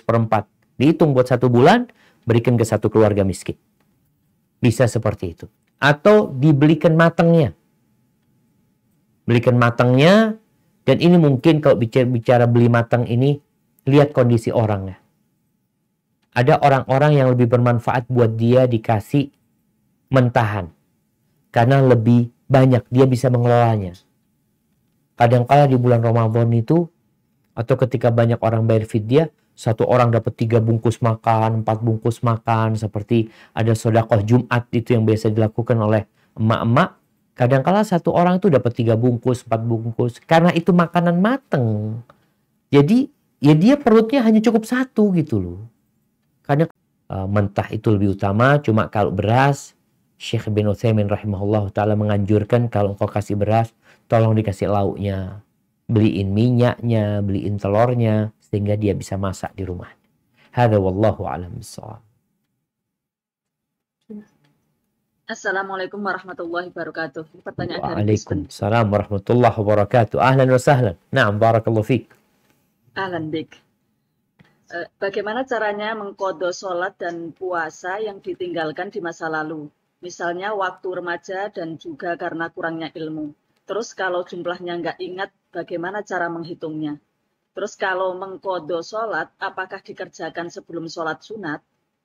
Dihitung buat 1 bulan, berikan ke satu keluarga miskin. Bisa seperti itu. Atau dibelikan matangnya. Belikan matangnya, dan ini mungkin kalau bicara beli matang ini, lihat kondisi orangnya. Ada orang-orang yang lebih bermanfaat buat dia dikasih mentahan. Karena lebih banyak, dia bisa mengelolanya. Kadang-kala di bulan Ramadan itu, atau ketika banyak orang bayar fidyah, satu orang dapat 3 bungkus makan, 4 bungkus makan, seperti ada sedekah Jumat itu yang biasa dilakukan oleh emak-emak. Kadang-kala satu orang itu dapat 3 bungkus, 4 bungkus, karena itu makanan mateng. Jadi, ya dia perutnya hanya cukup 1 gitu loh. Karena mentah itu lebih utama, cuma kalau beras, Syekh bin Utsaimin rahimahullah ta'ala menganjurkan kalau engkau kasih beras, tolong dikasih lauknya. Beliin minyaknya, beliin telurnya, sehingga dia bisa masak di rumah. Hadza wallahu a'lam bissawab. Assalamualaikum warahmatullahi wabarakatuh. Pertanyaan dari Waalaikumsalam warahmatullahi wabarakatuh. Ahlan wa sahlan. Naam, barakallahu fiik. Ahlan bik. Bagaimana caranya mengqadha sholat dan puasa yang ditinggalkan di masa lalu? Misalnya waktu remaja dan juga karena kurangnya ilmu. Terus kalau jumlahnya nggak ingat, bagaimana cara menghitungnya? Terus kalau mengqadha sholat, apakah dikerjakan sebelum sholat sunat?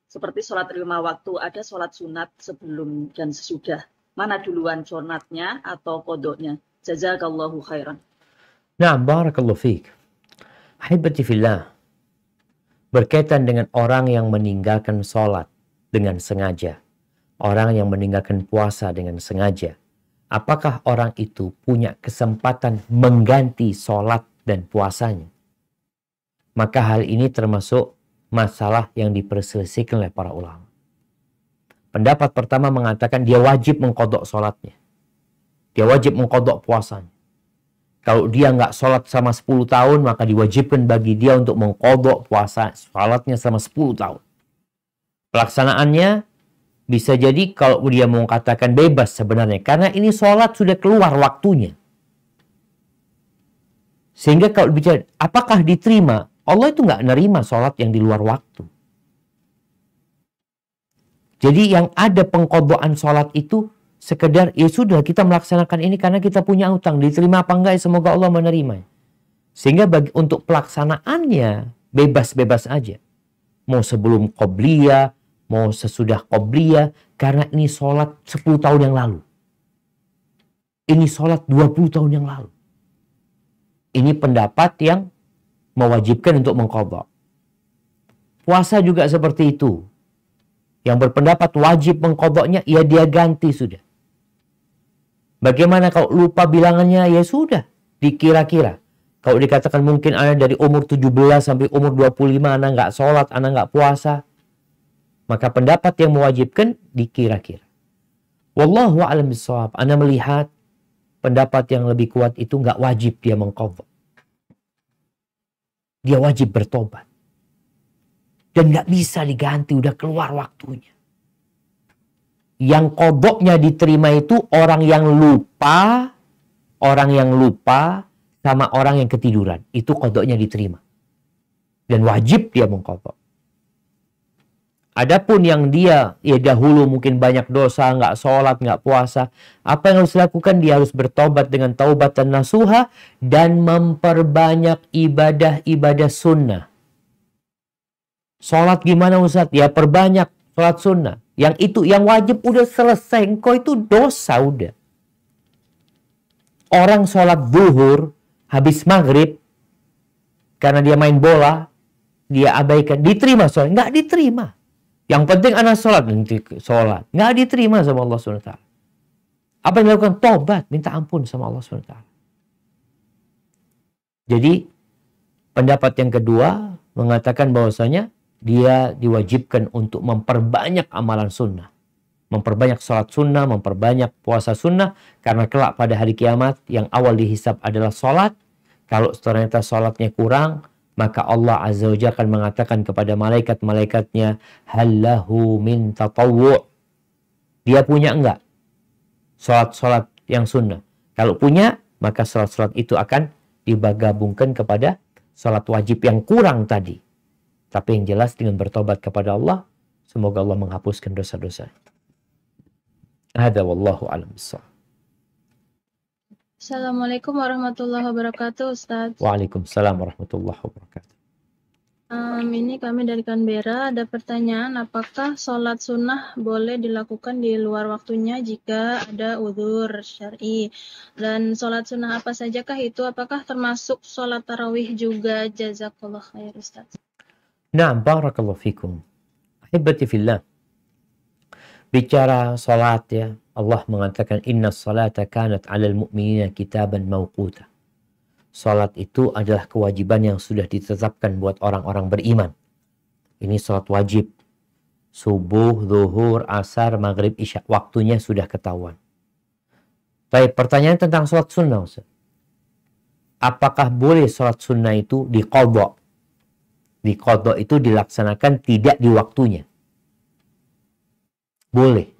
Seperti sholat 5 waktu, ada sholat sunat sebelum dan sesudah. Mana duluan sunatnya atau qadhanya? Jazakallahu khairan. Nah, barakallahu fiik. Ahibati fillah. Berkaitan dengan orang yang meninggalkan sholat dengan sengaja. Orang yang meninggalkan puasa dengan sengaja. Apakah orang itu punya kesempatan mengganti sholat dan puasanya? Maka hal ini termasuk masalah yang diperselisihkan oleh para ulama. Pendapat pertama mengatakan dia wajib mengqadha sholatnya. Dia wajib mengqadha puasanya. Kalau dia nggak sholat selama 10 tahun, maka diwajibkan bagi dia untuk mengqadha puasa sholatnya selama 10 tahun. Pelaksanaannya bisa jadi kalau dia mau katakan bebas sebenarnya. Karena ini sholat sudah keluar waktunya. Sehingga kalau bicara apakah diterima, Allah itu nggak nerima sholat yang di luar waktu. Jadi yang ada pengqadaan sholat itu sekedar ya sudah kita melaksanakan ini karena kita punya utang. Diterima apa enggak ya semoga Allah menerima. Sehingga untuk pelaksanaannya bebas-bebas aja. Mau sebelum qobliyah, mau sesudah qobliyah. Karena ini sholat 10 tahun yang lalu. Ini sholat 20 tahun yang lalu. Ini pendapat yang mewajibkan untuk mengqadha. Puasa juga seperti itu. Yang berpendapat wajib mengqadhanya, ya dia ganti sudah. Bagaimana kalau lupa bilangannya? Ya sudah, dikira-kira. Kalau dikatakan mungkin anak dari umur 17 sampai umur 25 anak nggak sholat, anak nggak puasa. Maka pendapat yang mewajibkan dikira-kira. Wallahu a'lam bishawab. Ana melihat pendapat yang lebih kuat itu nggak wajib dia mengqadha. Dia wajib bertobat. Dan nggak bisa diganti, udah keluar waktunya. Yang qadhanya diterima itu orang yang lupa, sama orang yang ketiduran. Itu qadhanya diterima. Dan wajib dia mengqadha. Adapun yang dia ya dahulu mungkin banyak dosa, nggak sholat, nggak puasa. Apa yang harus dilakukan? Dia harus bertobat dengan taubatan nasuha dan memperbanyak ibadah-ibadah sunnah. Sholat gimana Ustaz? Ya perbanyak sholat sunnah. Yang itu, yang wajib udah selesai. Engkau itu dosa udah. Orang sholat zuhur habis maghrib karena dia main bola, dia abaikan. Diterima sholat? Nggak diterima. Yang penting anak sholat, nanti sholat. Nggak diterima sama Allah SWT. Apa yang dilakukan? Tobat, minta ampun sama Allah SWT. Jadi, pendapat yang kedua mengatakan bahwasanya dia diwajibkan untuk memperbanyak amalan sunnah. Memperbanyak sholat sunnah, memperbanyak puasa sunnah. Karena kelak pada hari kiamat yang awal dihisab adalah sholat. Kalau ternyata sholatnya kurang, maka Allah Azza wa Jalla akan mengatakan kepada malaikat-malaikatnya, hallahu min tatawwu'. Dia punya enggak sholat-sholat yang sunnah? Kalau punya, maka sholat-sholat itu akan digabungkan kepada sholat wajib yang kurang tadi. Tapi yang jelas dengan bertobat kepada Allah, semoga Allah menghapuskan dosa-dosa. Hada wallahu a'lam bishawab. Assalamualaikum warahmatullahi wabarakatuh, Ustaz. Waalaikumsalam warahmatullahi wabarakatuh. Ini kami dari Canberra. Ada pertanyaan, apakah sholat sunnah boleh dilakukan di luar waktunya jika ada uzur syar'i? Dan sholat sunnah apa sajakah itu? Apakah termasuk sholat tarawih juga? Jazakallah khair, Ustaz. Na'am, barakallahu fikum. Ahibati fillah. Bicara salat ya, Allah mengatakan inna salata kanat 'alal mu'minina kitaban mawquta. Salat itu adalah kewajiban yang sudah ditetapkan buat orang-orang beriman. Ini salat wajib. Subuh, zuhur, asar, maghrib, isya. Waktunya sudah ketahuan. Baik, pertanyaan tentang salat sunnah, Ustaz. Apakah boleh salat sunnah itu diqadha? Diqadha itu dilaksanakan tidak di waktunya. Boleh.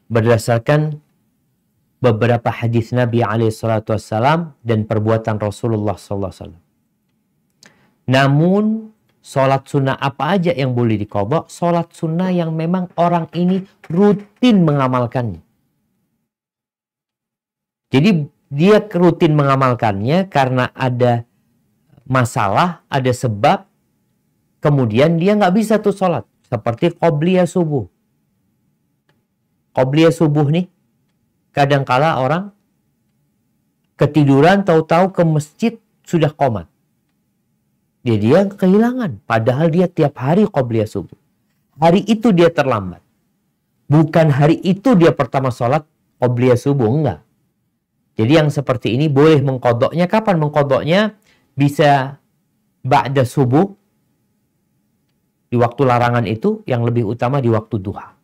Berdasarkan beberapa hadis Nabi SAW dan perbuatan Rasulullah SAW. Namun, sholat sunnah apa aja yang boleh diqadha? Sholat sunnah yang memang orang ini rutin mengamalkannya. Jadi, dia rutin mengamalkannya karena ada masalah, ada sebab, kemudian dia nggak bisa tuh sholat. Seperti qobliyah subuh. Qobliyah subuh nih, kadangkala orang ketiduran, tahu-tahu ke masjid sudah qomat. Dia kehilangan, padahal dia tiap hari qobliyah subuh. Hari itu dia terlambat. Bukan hari itu dia pertama sholat qobliyah subuh, enggak. Jadi yang seperti ini boleh mengqadhanya. Kapan mengqadhanya? Bisa ba'da subuh, di waktu larangan itu, yang lebih utama di waktu duha.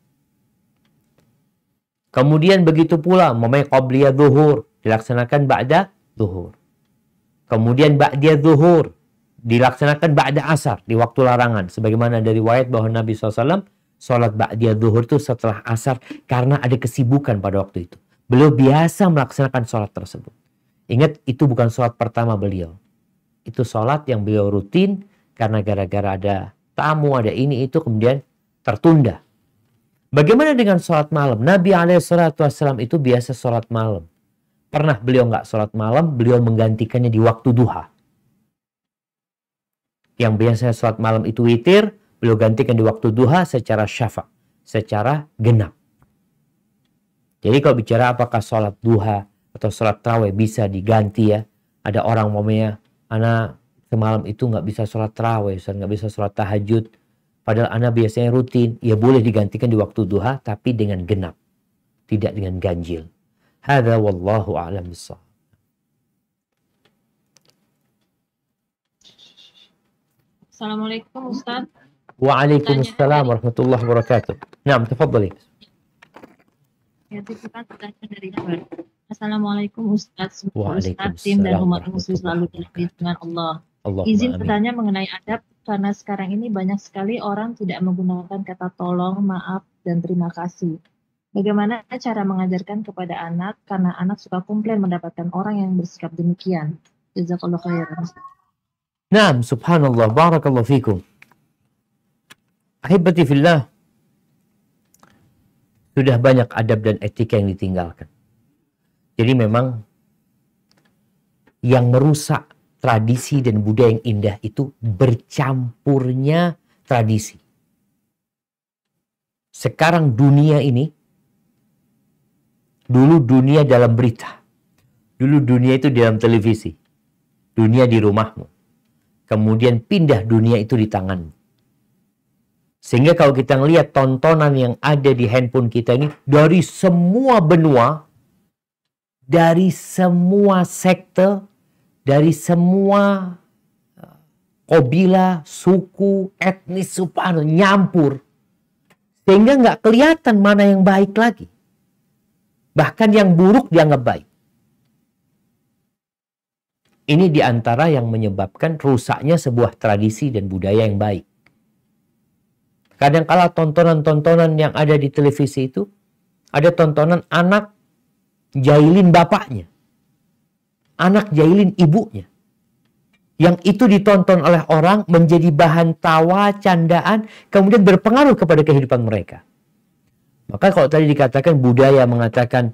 Kemudian begitu pula, memang qabliyah zuhur, dilaksanakan ba'da zuhur. Kemudian ba'diyah zuhur, dilaksanakan ba'da asar, di waktu larangan. Sebagaimana dari riwayat bahwa Nabi SAW sholat ba'diyah zuhur itu setelah asar karena ada kesibukan pada waktu itu. Beliau biasa melaksanakan sholat tersebut. Ingat, itu bukan sholat pertama beliau. Itu sholat yang beliau rutin karena gara-gara ada tamu, ada ini itu, kemudian tertunda. Bagaimana dengan sholat malam? Nabi SAW itu biasa sholat malam. Pernah beliau nggak sholat malam, beliau menggantikannya di waktu duha. Yang biasanya sholat malam itu witir, beliau gantikan di waktu duha secara syafa, secara genap. Jadi kalau bicara apakah sholat duha atau sholat tarawih bisa diganti ya. Ada orang momennya, anak semalam itu nggak bisa sholat tarawih, nggak bisa sholat tahajud. Padahal anak biasanya rutin, ya boleh digantikan di waktu duha, tapi dengan genap. Tidak dengan ganjil. Hadza wallahu a'lam bishawab. Assalamualaikum Ustaz. Waalaikumsalam warahmatullahi wabarakatuh. Naam, tafadhali. Ya, titipan pertanyaan dari Jabar. Assalamualaikum Ustaz. Semoga Ustaz, tim dan umat muslim selalu dilindungi dengan Allah. Izin bertanya mengenai adab, karena sekarang ini banyak sekali orang tidak menggunakan kata tolong, maaf, dan terima kasih. Bagaimana cara mengajarkan kepada anak, karena anak suka komplain mendapatkan orang yang bersikap demikian. Jazakallahu khairan. Naam, subhanallah, barakallahu fikum. Ahibati fillah, sudah banyak adab dan etika yang ditinggalkan. Jadi memang yang merusak tradisi dan budaya yang indah itu bercampurnya tradisi. Sekarang dunia ini, dulu dunia dalam berita, dulu dunia itu dalam televisi, dunia di rumahmu. Kemudian pindah dunia itu di tanganmu. Sehingga kalau kita ngelihat tontonan yang ada di handphone kita ini dari semua benua, dari semua sekte, dari semua kabilah, suku, etnis, subhanallah, nyampur. Sehingga nggak kelihatan mana yang baik lagi. Bahkan yang buruk dianggap baik. Ini diantara yang menyebabkan rusaknya sebuah tradisi dan budaya yang baik. Kadang-kala tontonan-tontonan yang ada di televisi itu, ada tontonan anak jahilin bapaknya. Anak jahilin ibunya. Yang itu ditonton oleh orang menjadi bahan tawa, candaan, kemudian berpengaruh kepada kehidupan mereka. Maka kalau tadi dikatakan budaya mengatakan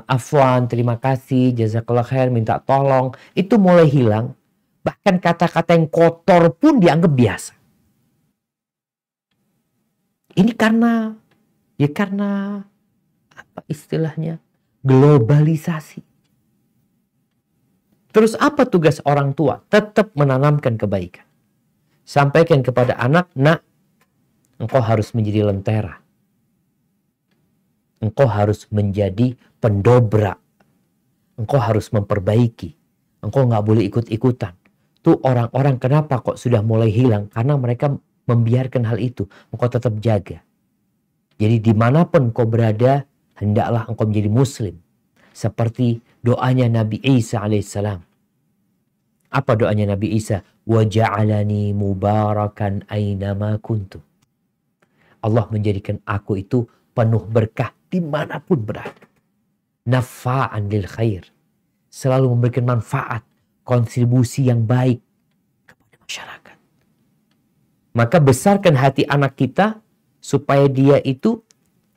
afwan, terima kasih, jazakallah khair, minta tolong, itu mulai hilang. Bahkan kata-kata yang kotor pun dianggap biasa. Ini karena apa istilahnya? Globalisasi. Terus apa tugas orang tua? Tetap menanamkan kebaikan. Sampaikan kepada anak, nak, engkau harus menjadi lentera. Engkau harus menjadi pendobrak. Engkau harus memperbaiki. Engkau nggak boleh ikut-ikutan. Tuh orang-orang kenapa kok sudah mulai hilang? Karena mereka membiarkan hal itu. Engkau tetap jaga. Jadi dimanapun engkau berada, hendaklah engkau menjadi muslim. Seperti doanya Nabi Isa alaihissalam. Apa doanya Nabi Isa? وَجَعَلَنِي مُبَارَكًا أَيْنَمَا كُنْتُ. Allah menjadikan aku itu penuh berkah dimanapun berada. Nafa'an lil khair. Selalu memberikan manfaat, kontribusi yang baik kepada masyarakat. Maka besarkan hati anak kita supaya dia itu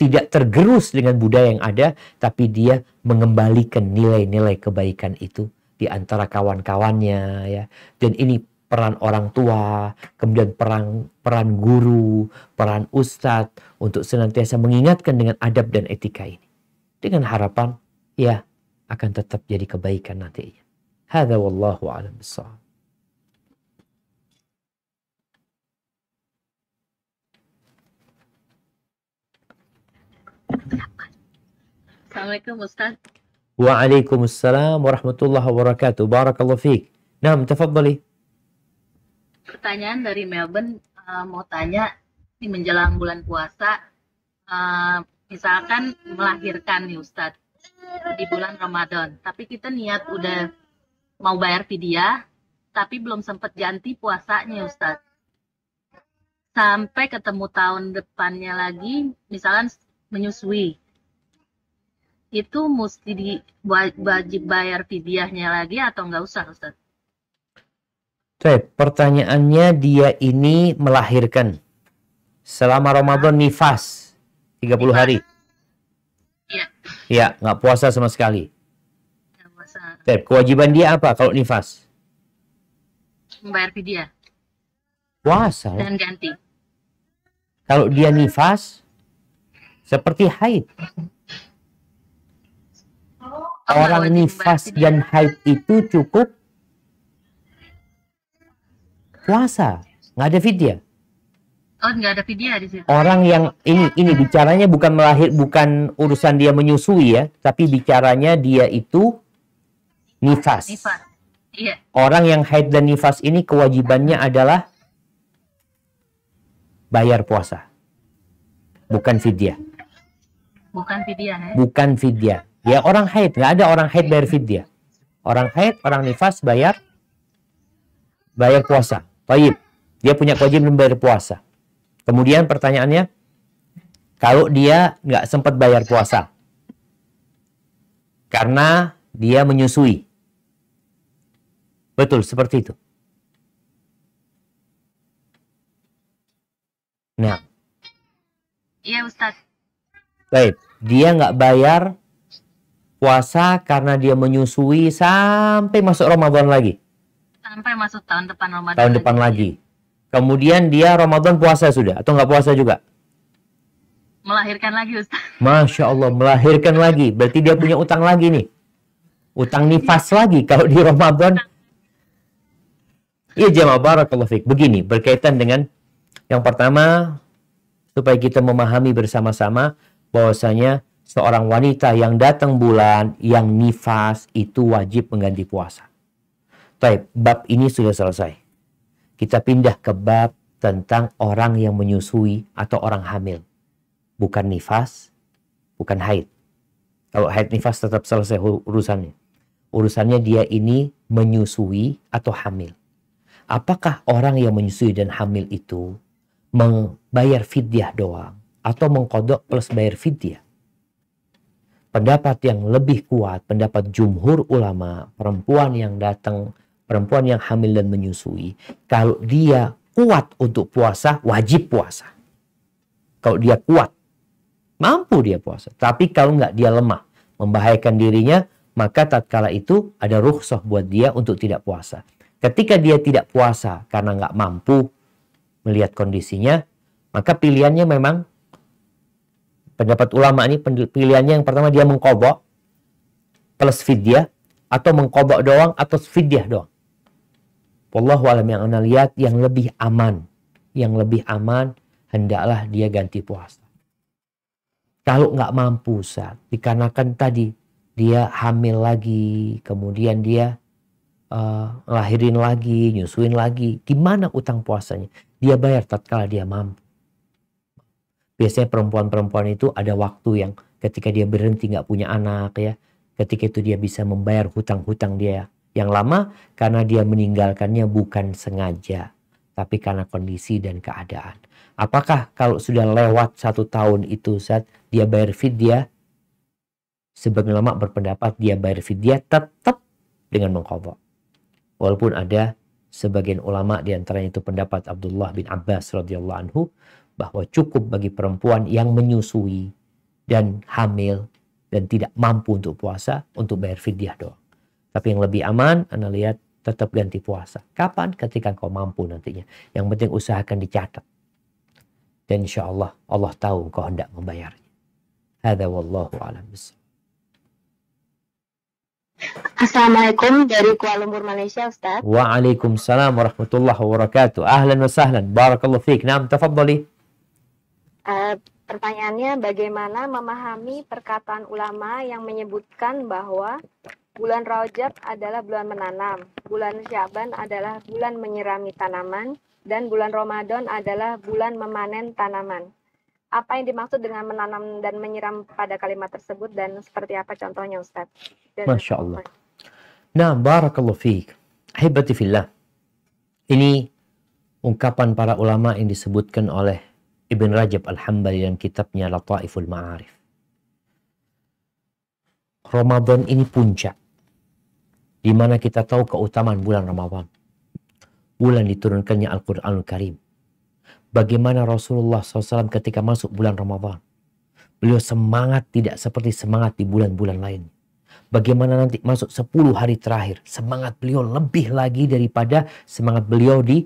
tidak tergerus dengan budaya yang ada, tapi dia mengembalikan nilai-nilai kebaikan itu di antara kawan-kawannya, ya. Dan ini peran orang tua, kemudian peran guru, peran ustadz untuk senantiasa mengingatkan dengan adab dan etika ini. Dengan harapan, ya, akan tetap jadi kebaikan nantinya. Hadza wallahu a'lam bishawab. Assalamualaikum Ustaz. Waalaikumsalam warahmatullahi wabarakatuh. Barakallahu fiik. Naam, tafadhali. Pertanyaan dari Melbourne, mau tanya, ini menjelang bulan puasa, misalkan melahirkan nih Ustaz di bulan Ramadan, tapi kita niat udah mau bayar fidyah, tapi belum sempat ganti puasanya Ustaz. Sampai ketemu tahun depannya lagi, misalkan menyusui. Itu mesti wajib bayar fidyahnya lagi atau enggak usah Ustaz? Pertanyaannya, dia ini melahirkan selama Ramadan nifas 30 hari. Iya. Ya, nggak puasa sama sekali. Nggak puasa. Kewajiban dia apa kalau nifas? Membayar fidyah. Puasa. Dan ganti. Kalau dia nifas, seperti haid. Orang nifas dan haid itu cukup puasa, nggak ada fidyah. Oh, nggak ada fidyah di situ. Orang yang ini bicaranya bukan bukan urusan dia menyusui ya, tapi bicaranya dia itu nifas. Nifas. Iya. Orang yang haid dan nifas ini kewajibannya adalah bayar puasa, bukan fidyah. Bukan fidyah ya? Bukan fidyah. Ya orang haid, nggak ada orang haid bayar fidyah. Orang haid, orang nifas bayar puasa. Baik, dia punya kewajiban bayar puasa. Kemudian pertanyaannya, kalau dia nggak sempat bayar puasa karena dia menyusui, betul seperti itu. Nah, iya Ustaz. baik, dia nggak bayar puasa karena dia menyusui sampai masuk Ramadan lagi. Sampai masuk tahun depan Ramadan. Tahun depan lagi. Kemudian dia Ramadan puasa sudah atau nggak puasa juga? Melahirkan lagi Ustaz. Masya Allah, melahirkan lagi. Berarti dia punya utang lagi nih. Utang nifas lagi kalau di Ramadan. Iya jemaah barakallahu fiik. Begini, berkaitan dengan yang pertama, supaya kita memahami bersama-sama bahwasanya seorang wanita yang datang bulan, yang nifas, itu wajib mengganti puasa. Baik, bab ini sudah selesai. Kita pindah ke bab tentang orang yang menyusui atau orang hamil. Bukan nifas, bukan haid. Kalau haid nifas tetap selesai urusannya. Urusannya dia ini menyusui atau hamil. Apakah orang yang menyusui dan hamil itu membayar fidyah doang atau mengkodok plus bayar fidyah? Pendapat yang lebih kuat, pendapat jumhur ulama, perempuan yang hamil dan menyusui, kalau dia kuat untuk puasa, wajib puasa. Kalau dia kuat, mampu dia puasa. Tapi kalau nggak, dia lemah, membahayakan dirinya, maka tatkala itu ada rukhsah buat dia untuk tidak puasa. Ketika dia tidak puasa karena nggak mampu melihat kondisinya, maka pilihannya memang, pendapat ulama ini, pilihannya yang pertama dia mengqadha plus fidyah, atau mengqadha doang atau fidyah doang. Wallahu a'lam, yang anda lihat yang lebih aman. Yang lebih aman, hendaklah dia ganti puasa. Kalau nggak mampu, Ustaz, dikarenakan tadi dia hamil lagi, kemudian dia lahirin lagi, nyusuin lagi, gimana utang puasanya? Dia bayar tatkala dia mampu. Biasanya perempuan-perempuan itu ada waktu yang ketika dia berhenti nggak punya anak ya, ketika itu dia bisa membayar hutang-hutang dia yang lama karena dia meninggalkannya bukan sengaja, tapi karena kondisi dan keadaan. Apakah kalau sudah lewat 1 tahun itu saat dia bayar fidyah? Sebagian ulama berpendapat dia bayar fidyah tetap dengan mengqadha. Walaupun ada sebagian ulama di antaranya itu pendapat Abdullah bin Abbas radhiyallahu anhu bahwa cukup bagi perempuan yang menyusui dan hamil dan tidak mampu untuk puasa untuk bayar fidyah doang. Tapi yang lebih aman, Anda lihat, tetap ganti puasa. Kapan? Ketika kau mampu nantinya. Yang penting usahakan dicatat. Dan insya Allah, Allah tahu kau hendak membayarnya. Hadza wallahu a'lam bishawab. Assalamualaikum dari Kuala Lumpur, Malaysia, Ustaz. Waalaikumsalam warahmatullahi wabarakatuh. Ahlan wa sahlan. Barakallahu fiik. Naam, tafadhali. Pertanyaannya, bagaimana memahami perkataan ulama yang menyebutkan bahwa bulan Rajab adalah bulan menanam, bulan Sya'ban adalah bulan menyirami tanaman, dan bulan Ramadan adalah bulan memanen tanaman. Apa yang dimaksud dengan menanam dan menyiram pada kalimat tersebut dan seperti apa contohnya, Ustaz? Masya Allah. Nah, barakallahu fiik. Ahibati fillah. Ini ungkapan para ulama yang disebutkan oleh Ibn Rajab Al-Hambali dalam kitabnya Lataiful Ma'arif. Ramadan ini puncak, di mana kita tahu keutamaan bulan Ramadan. Bulan diturunkannya Al-Quranul Karim. Bagaimana Rasulullah SAW ketika masuk bulan Ramadan. Beliau semangat tidak seperti semangat di bulan-bulan lain. Bagaimana nanti masuk 10 hari terakhir. Semangat beliau lebih lagi daripada semangat beliau di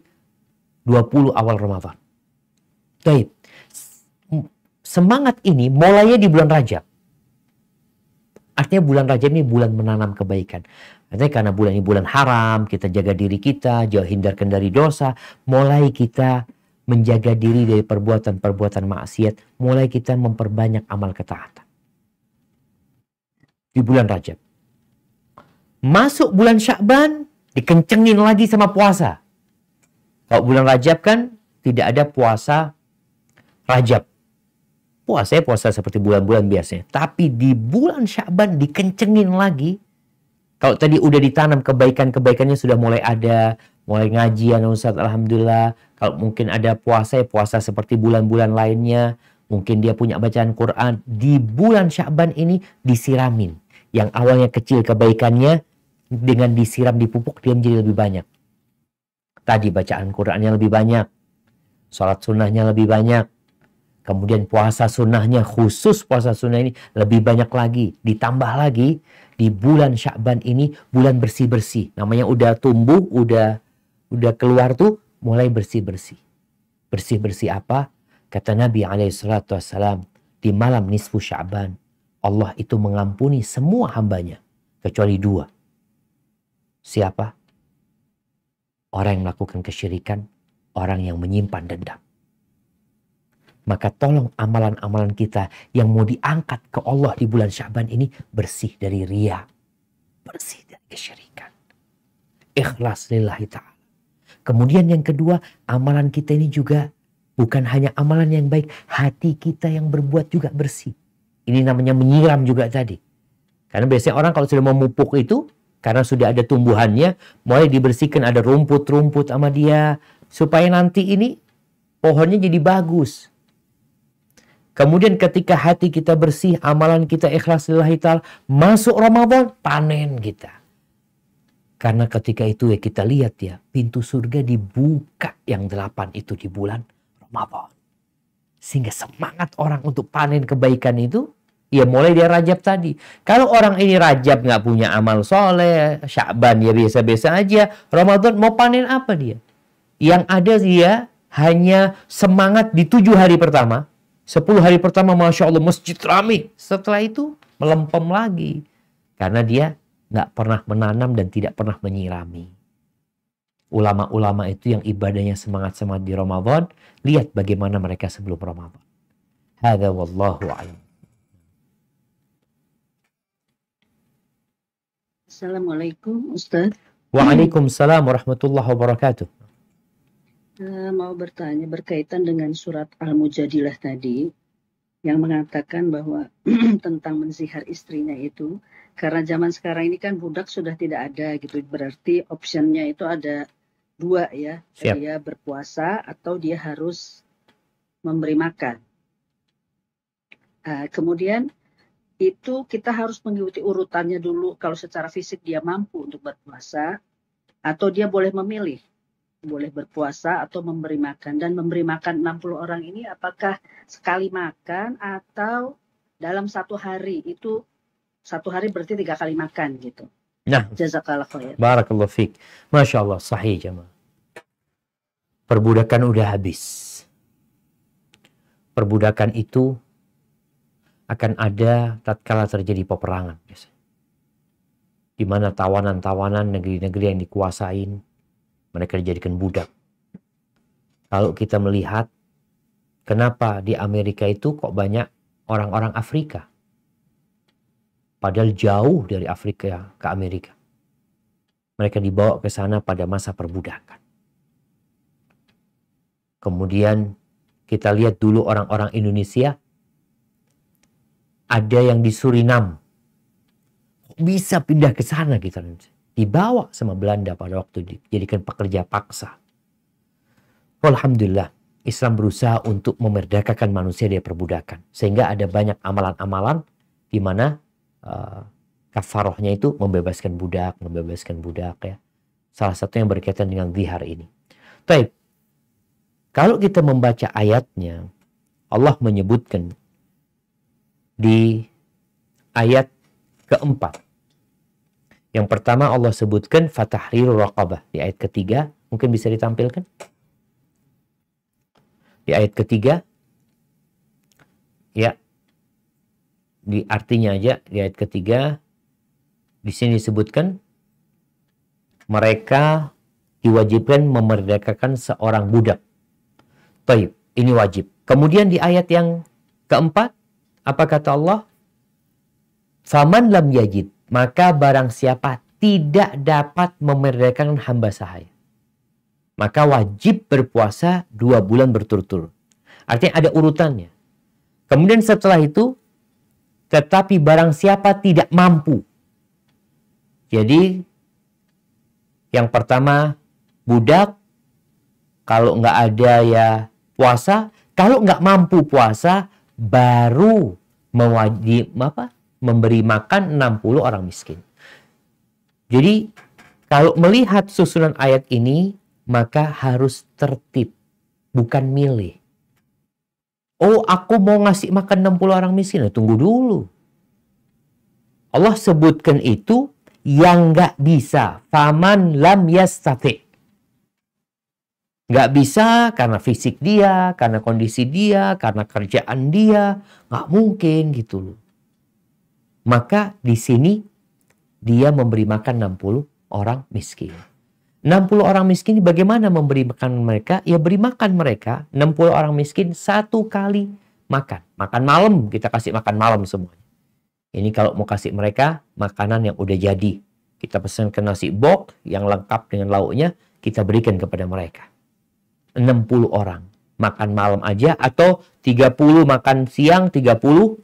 20 awal Ramadan. Baik. Semangat ini mulainya di bulan Rajab. Artinya bulan Rajab ini bulan menanam kebaikan. Artinya karena bulan ini bulan haram, kita jaga diri kita, jauh hindarkan dari dosa. Mulai kita menjaga diri dari perbuatan-perbuatan maksiat. Mulai kita memperbanyak amal ketaatan. Di bulan Rajab. Masuk bulan Sya'ban, dikencengin lagi sama puasa. Kalau bulan Rajab kan tidak ada puasa Rajab. Puasa seperti bulan-bulan biasanya. Tapi di bulan Sya'ban dikencengin lagi. Kalau tadi udah ditanam kebaikan-kebaikannya sudah mulai ada. Mulai ngajian Ustaz, alhamdulillah. Kalau mungkin ada puasa, puasa seperti bulan-bulan lainnya. Mungkin dia punya bacaan Quran. Di bulan Sya'ban ini disiramin. Yang awalnya kecil kebaikannya, dengan disiram dipupuk dia menjadi lebih banyak. Tadi bacaan Qurannya lebih banyak. Salat sunnahnya lebih banyak. Kemudian puasa sunnahnya, khusus puasa sunnah ini lebih banyak lagi. Ditambah lagi di bulan Sya'ban ini bulan bersih-bersih. Namanya udah tumbuh, udah keluar tuh mulai bersih-bersih. Bersih-bersih apa? Kata Nabi SAW, di malam nisfu Sya'ban Allah itu mengampuni semua hambanya kecuali 2. Siapa? Orang yang melakukan kesyirikan, orang yang menyimpan dendam. Maka tolong amalan-amalan kita yang mau diangkat ke Allah di bulan Sya'ban ini bersih dari riya, bersih dari kesyirikan, ikhlas lillahi ta'ala. Kemudian yang kedua, amalan kita ini juga bukan hanya amalan yang baik, hati kita yang berbuat juga bersih. Ini namanya menyiram juga tadi. Karena biasanya orang kalau sudah memupuk itu, karena sudah ada tumbuhannya, mulai dibersihkan, ada rumput-rumput sama dia. Supaya nanti ini pohonnya jadi bagus. Kemudian ketika hati kita bersih, amalan kita ikhlas lillahi ta'ala, masuk Ramadan, panen kita. Karena ketika itu ya kita lihat ya, pintu surga dibuka yang 8 itu di bulan Ramadan. Sehingga semangat orang untuk panen kebaikan itu, ya mulai dia Rajab tadi. Kalau orang ini Rajab nggak punya amal soleh, Sya'ban ya biasa-biasa aja, Ramadan mau panen apa dia? Yang ada dia hanya semangat di 7 hari pertama. 10 hari pertama Masya Allah masjid rame. Setelah itu melempem lagi. Karena dia nggak pernah menanam dan tidak pernah menyirami. Ulama-ulama itu yang ibadahnya semangat-semangat di Ramadan, lihat bagaimana mereka sebelum Ramadan. Hadza wallahu a'lam. Assalamualaikum Ustaz. Waalaikumsalam warahmatullahi wabarakatuh. Mau bertanya berkaitan dengan surat Al-Mujadilah tadi yang mengatakan bahwa tentang menzihar istrinya itu, karena zaman sekarang ini kan budak sudah tidak ada gitu, berarti optionnya itu ada 2 ya. Siap. Dia berpuasa atau dia harus memberi makan. Kemudian itu kita harus mengikuti urutannya dulu, kalau secara fisik dia mampu untuk berpuasa, atau dia boleh memilih, boleh berpuasa atau memberi makan. Dan memberi makan 60 orang ini apakah sekali makan atau dalam 1 hari, itu 1 hari berarti 3 kali makan gitu. Nah, jazakallah khair. Barakallahu fiik. Masya Allah, sahih jemaah. Perbudakan udah habis. Perbudakan itu akan ada tatkala terjadi peperangan. Di mana tawanan-tawanan negeri-negeri yang dikuasain, mereka dijadikan budak. Kalau kita melihat, kenapa di Amerika itu kok banyak orang-orang Afrika? Padahal jauh dari Afrika ke Amerika. Mereka dibawa ke sana pada masa perbudakan. Kemudian kita lihat dulu orang-orang Indonesia, ada yang di Suriname. Bisa pindah ke sana kita. Dibawa sama Belanda pada waktu dijadikan pekerja paksa. Alhamdulillah, Islam berusaha untuk memerdekakan manusia dari perbudakan. Sehingga ada banyak amalan-amalan di mana kafarohnya itu membebaskan budak ya. Salah satu yang berkaitan dengan zihar ini. Baik. Kalau kita membaca ayatnya, Allah menyebutkan di ayat keempat. Yang pertama Allah sebutkan fatahriru raqabah. Di ayat ketiga, mungkin bisa ditampilkan. Di ayat ketiga, ya, di artinya aja, di ayat ketiga, di sini disebutkan, mereka diwajibkan memerdekakan seorang budak. Baik, ini wajib. Kemudian di ayat yang keempat, apa kata Allah? Faman lam yajid, maka barang siapa tidak dapat memerdekakan hamba sahaya, maka wajib berpuasa 2 bulan berturut-turut. Artinya ada urutannya. Kemudian setelah itu, tetapi barang siapa tidak mampu. Jadi, yang pertama, budak. Kalau nggak ada ya puasa. Kalau nggak mampu puasa, baru memberi makan 60 orang miskin. Jadi, kalau melihat susunan ayat ini, maka harus tertib, bukan milih. Oh, aku mau ngasih makan 60 orang miskin. Tunggu dulu. Allah sebutkan itu yang nggak bisa. Faman lam yastati. Nggak bisa karena fisik dia, karena kondisi dia, karena kerjaan dia. Nggak mungkin gitu loh. Maka di sini dia memberi makan 60 orang miskin. 60 orang miskin bagaimana memberi makan mereka? Ya beri makan mereka 60 orang miskin 1 kali makan. Makan malam, kita kasih makan malam semuanya. Ini kalau mau kasih mereka makanan yang udah jadi. Kita pesankan nasi bok yang lengkap dengan lauknya, kita berikan kepada mereka. 60 orang. Makan malam aja atau 30 makan siang, 30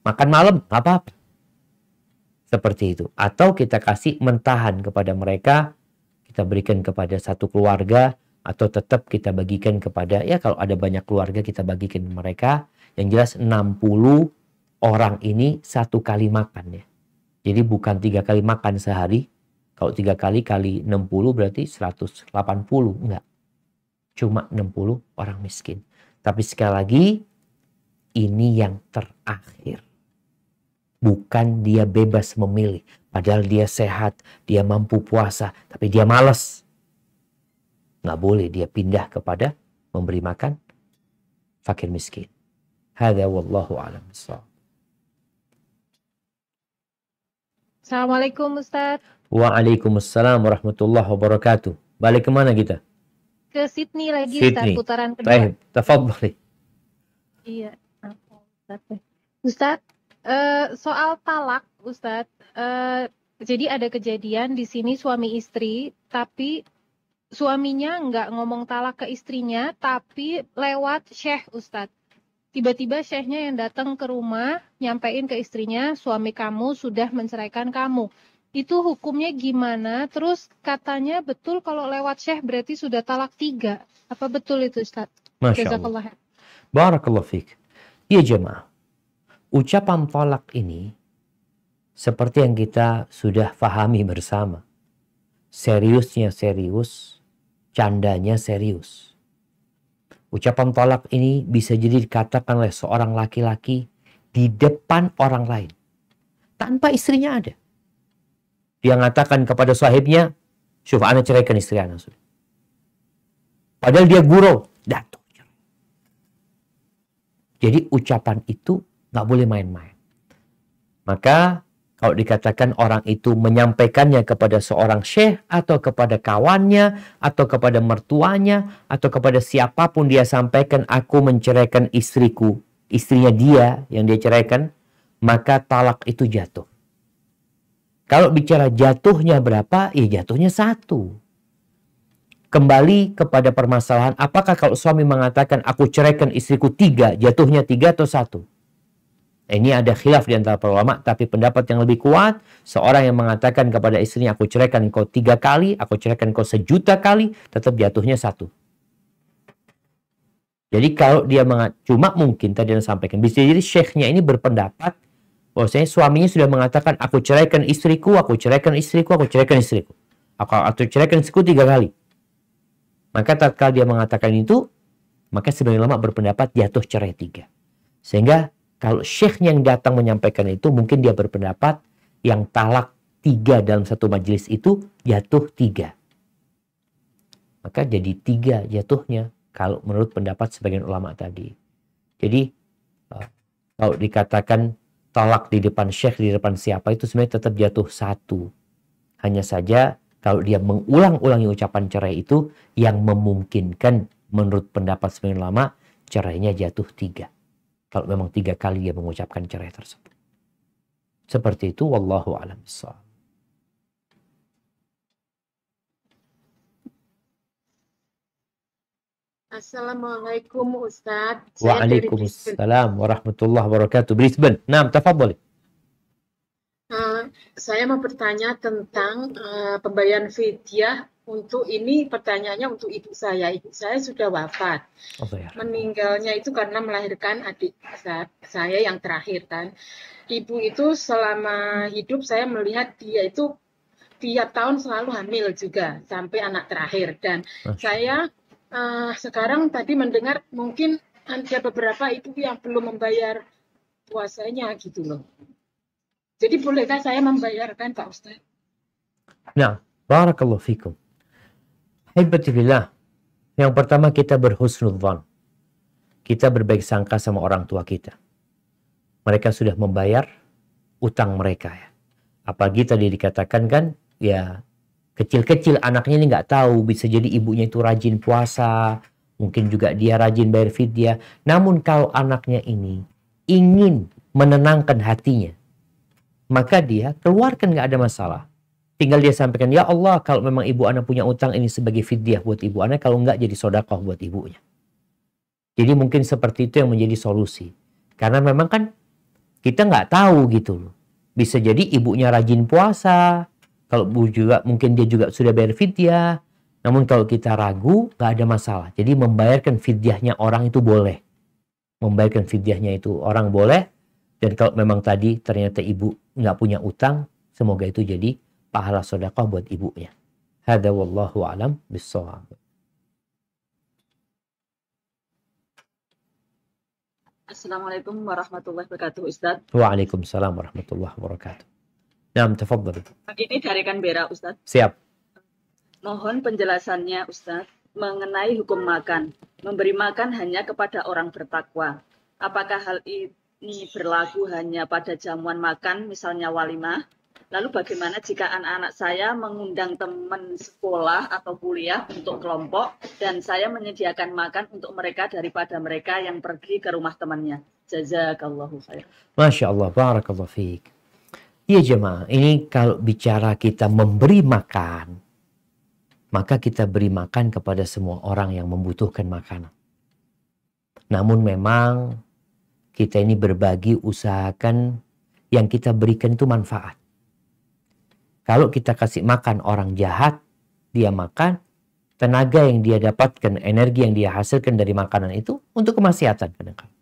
makan malam, nggak apa-apa. Seperti itu. Atau kita kasih mentahan kepada mereka, kita berikan kepada satu keluarga, atau tetap kita bagikan kepada, ya kalau ada banyak keluarga kita bagikan mereka. Yang jelas 60 orang ini 1 kali makan ya. Jadi bukan 3 kali makan sehari. Kalau 3 kali kali 60 berarti 180. Enggak. Cuma 60 orang miskin. Tapi sekali lagi, ini yang terakhir. Bukan dia bebas memilih. Padahal dia sehat, dia mampu puasa, tapi dia malas. Nggak boleh dia pindah kepada memberi makan fakir miskin. Hadza wallahu a'lam bissawab. Assalamualaikum Ustaz. Waalaikumsalam warahmatullahi wabarakatuh. Balik kemana kita? Ke Sydney lagi Sydney. Ustaz, putaran kedua. Baik, tafadhali. Iya. Ustaz, soal talak Ustaz, jadi ada kejadian di sini suami istri, tapi suaminya nggak ngomong talak ke istrinya, tapi lewat syekh Ustaz. Tiba-tiba syekhnya yang datang ke rumah, nyampein ke istrinya, suami kamu sudah menceraikan kamu. Itu hukumnya gimana? Terus katanya betul kalau lewat syekh berarti sudah talak 3. Apa betul itu Ustaz? Masya Allah. Barakallahu fiik. Ya jemaah. Ucapan talak ini seperti yang kita sudah fahami bersama. Seriusnya serius, candanya serius. Ucapan talak ini bisa jadi dikatakan oleh seorang laki-laki di depan orang lain. Tanpa istrinya ada. Dia mengatakan kepada sahibnya, "Syuf, ana ceraikan istri ana." Padahal dia gurau, datuk. Jadi ucapan itu nggak boleh main-main. Maka kalau dikatakan orang itu menyampaikannya kepada seorang syekh atau kepada kawannya atau kepada mertuanya atau kepada siapapun dia sampaikan, aku menceraikan istriku, istrinya dia yang dia ceraikan, maka talak itu jatuh. Kalau bicara jatuhnya berapa, ya jatuhnya 1. Kembali kepada permasalahan, apakah kalau suami mengatakan aku ceraikan istriku 3, jatuhnya 3 atau 1? Ini ada khilaf di antara para ulama, tapi pendapat yang lebih kuat, seorang yang mengatakan kepada istrinya, aku ceraikan kau 3 kali, aku ceraikan kau 1.000.000 kali, tetap jatuhnya 1. Jadi kalau dia cuma mungkin tadi yang sampaikan, bisa jadi syekhnya ini berpendapat bahwasanya suaminya sudah mengatakan, aku ceraikan istriku, aku ceraikan istriku, aku ceraikan istriku. Aku ceraikan istriku 3 kali. Maka tatkala dia mengatakan itu, maka sebagian ulama berpendapat jatuh cerai 3. Sehingga kalau syekhnya yang datang menyampaikan itu, mungkin dia berpendapat yang talak 3 dalam satu majelis itu jatuh 3. Maka jadi 3 jatuhnya kalau menurut pendapat sebagian ulama tadi. Jadi kalau dikatakan talak di depan syekh, di depan siapa, itu sebenarnya tetap jatuh 1. Hanya saja kalau dia mengulang-ulangi ucapan cerai itu yang memungkinkan menurut pendapat sebagian ulama cerainya jatuh 3. Kalau memang 3 kali dia mengucapkan cerai tersebut. Seperti itu, wallahu a'lam bishawab. Assalamualaikum Ustaz. Waalaikumsalam warahmatullahi wabarakatuh. Brisbane. Naam, tafadhali. Saya mau bertanya tentang pembayaran fidyah untuk ini, pertanyaannya untuk ibu saya. Ibu saya sudah wafat. Meninggalnya itu karena melahirkan adik saya yang terakhir kan. Ibu itu selama hidup saya melihat dia itu tiap tahun selalu hamil juga sampai anak terakhir. Dan saya sekarang tadi mendengar mungkin ada beberapa ibu yang belum membayar puasanya gitu loh. Jadi bolehkah saya membayarkan Pak Ustaz? Nah, barakallahu fikum. Hibati billah. Yang pertama kita berhusnudzan. Kita berbaik sangka sama orang tua kita. Mereka sudah membayar utang mereka ya. Apalagi tadi dikatakan kan ya kecil-kecil anaknya ini nggak tahu, bisa jadi ibunya itu rajin puasa, mungkin juga dia rajin bayar fidyah. Namun kalau anaknya ini ingin menenangkan hatinya, maka dia keluarkan, nggak ada masalah. Tinggal dia sampaikan, ya Allah kalau memang ibu anak punya utang ini sebagai fidyah buat ibu anak, kalau nggak jadi sedekah buat ibunya. Jadi mungkin seperti itu yang menjadi solusi. Karena memang kan kita nggak tahu gitu loh. Bisa jadi ibunya rajin puasa, kalau juga mungkin dia juga sudah bayar fidyah. Namun kalau kita ragu, nggak ada masalah. Jadi membayarkan fidyahnya orang itu boleh. Membayarkan fidyahnya itu orang boleh. Dan kalau memang tadi ternyata ibu nggak punya utang, semoga itu jadi pahala sedekah buat ibunya. Hada wallahu alam bissawab. Assalamualaikum warahmatullahi wabarakatuh, Ustaz. Waalaikumsalam warahmatullahi wabarakatuh. Naam, tafadhal. Ini dari Canberra, Ustaz. Siap. Mohon penjelasannya, Ustaz, mengenai hukum makan. Memberi makan hanya kepada orang bertakwa. Apakah hal ini berlaku hanya pada jamuan makan, misalnya walimah? Lalu bagaimana jika anak-anak saya mengundang teman sekolah atau kuliah untuk kelompok dan saya menyediakan makan untuk mereka daripada mereka yang pergi ke rumah temannya? Jazakallahu khair. Masya Allah, barakallahu fiik. Iya jemaah, ini kalau bicara kita memberi makan, maka kita beri makan kepada semua orang yang membutuhkan makanan. Namun memang kita ini berbagi, usahakan yang kita berikan itu manfaat. Kalau kita kasih makan orang jahat, dia makan, tenaga yang dia dapatkan, energi yang dia hasilkan dari makanan itu untuk kemaksiatan kadang-kadang.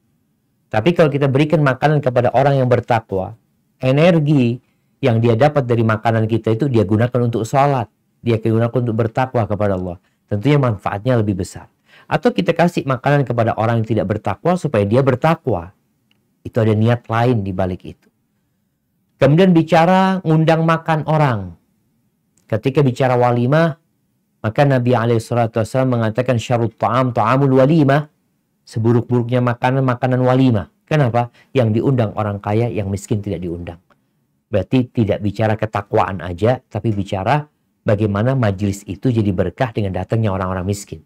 Tapi kalau kita berikan makanan kepada orang yang bertakwa, energi yang dia dapat dari makanan kita itu dia gunakan untuk sholat, dia gunakan untuk bertakwa kepada Allah. Tentunya manfaatnya lebih besar. Atau kita kasih makanan kepada orang yang tidak bertakwa supaya dia bertakwa. Itu ada niat lain di balik itu. Kemudian bicara ngundang makan orang. Ketika bicara walimah, maka Nabi SAW mengatakan syarut ta'am ta'amul walimah. Seburuk-buruknya makanan, makanan walimah. Kenapa? Yang diundang orang kaya, yang miskin tidak diundang. Berarti tidak bicara ketakwaan aja, tapi bicara bagaimana majelis itu jadi berkah dengan datangnya orang-orang miskin.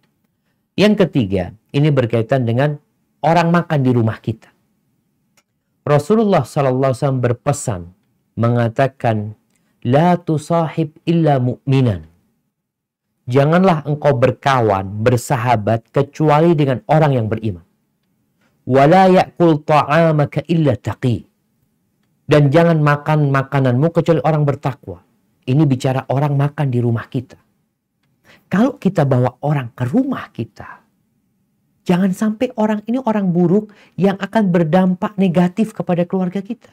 Yang ketiga, ini berkaitan dengan orang makan di rumah kita. Rasulullah SAW berpesan, mengatakan, la tusahib illa mu'minan. Janganlah engkau berkawan, bersahabat, kecuali dengan orang yang beriman. Wala ya'kul ta'amaka illa taqi. Dan jangan makan makananmu kecuali orang bertakwa. Ini bicara orang makan di rumah kita. Kalau kita bawa orang ke rumah kita, Jangan sampai orang ini orang buruk yang akan berdampak negatif kepada keluarga kita.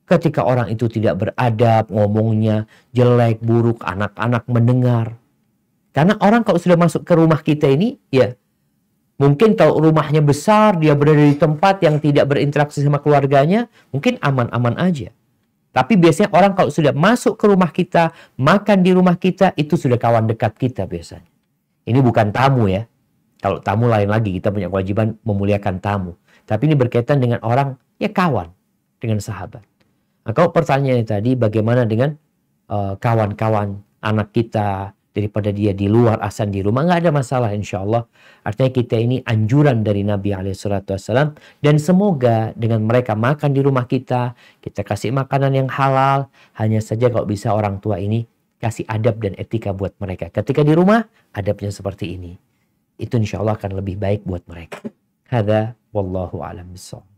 Ketika orang itu tidak beradab, ngomongnya jelek, buruk, anak-anak mendengar. Karena orang kalau sudah masuk ke rumah kita ini, ya mungkin kalau rumahnya besar, dia berada di tempat yang tidak berinteraksi sama keluarganya, mungkin aman-aman aja. Tapi biasanya orang kalau sudah masuk ke rumah kita, makan di rumah kita, itu sudah kawan dekat kita biasanya. Ini bukan tamu ya. Kalau tamu lain lagi, kita punya kewajiban memuliakan tamu. Tapi ini berkaitan dengan orang, ya kawan, dengan sahabat. Nah, kalau pertanyaannya tadi, bagaimana dengan kawan-kawan anak kita, daripada dia di luar, asan di rumah, nggak ada masalah insya Allah. Artinya kita ini anjuran dari Nabi SAW. Dan semoga dengan mereka makan di rumah kita, kita kasih makanan yang halal. Hanya saja kalau bisa orang tua ini kasih adab dan etika buat mereka. Ketika di rumah, adabnya seperti ini. Itu insya Allah akan lebih baik buat mereka. Hadza wallahu a'lam bishawab.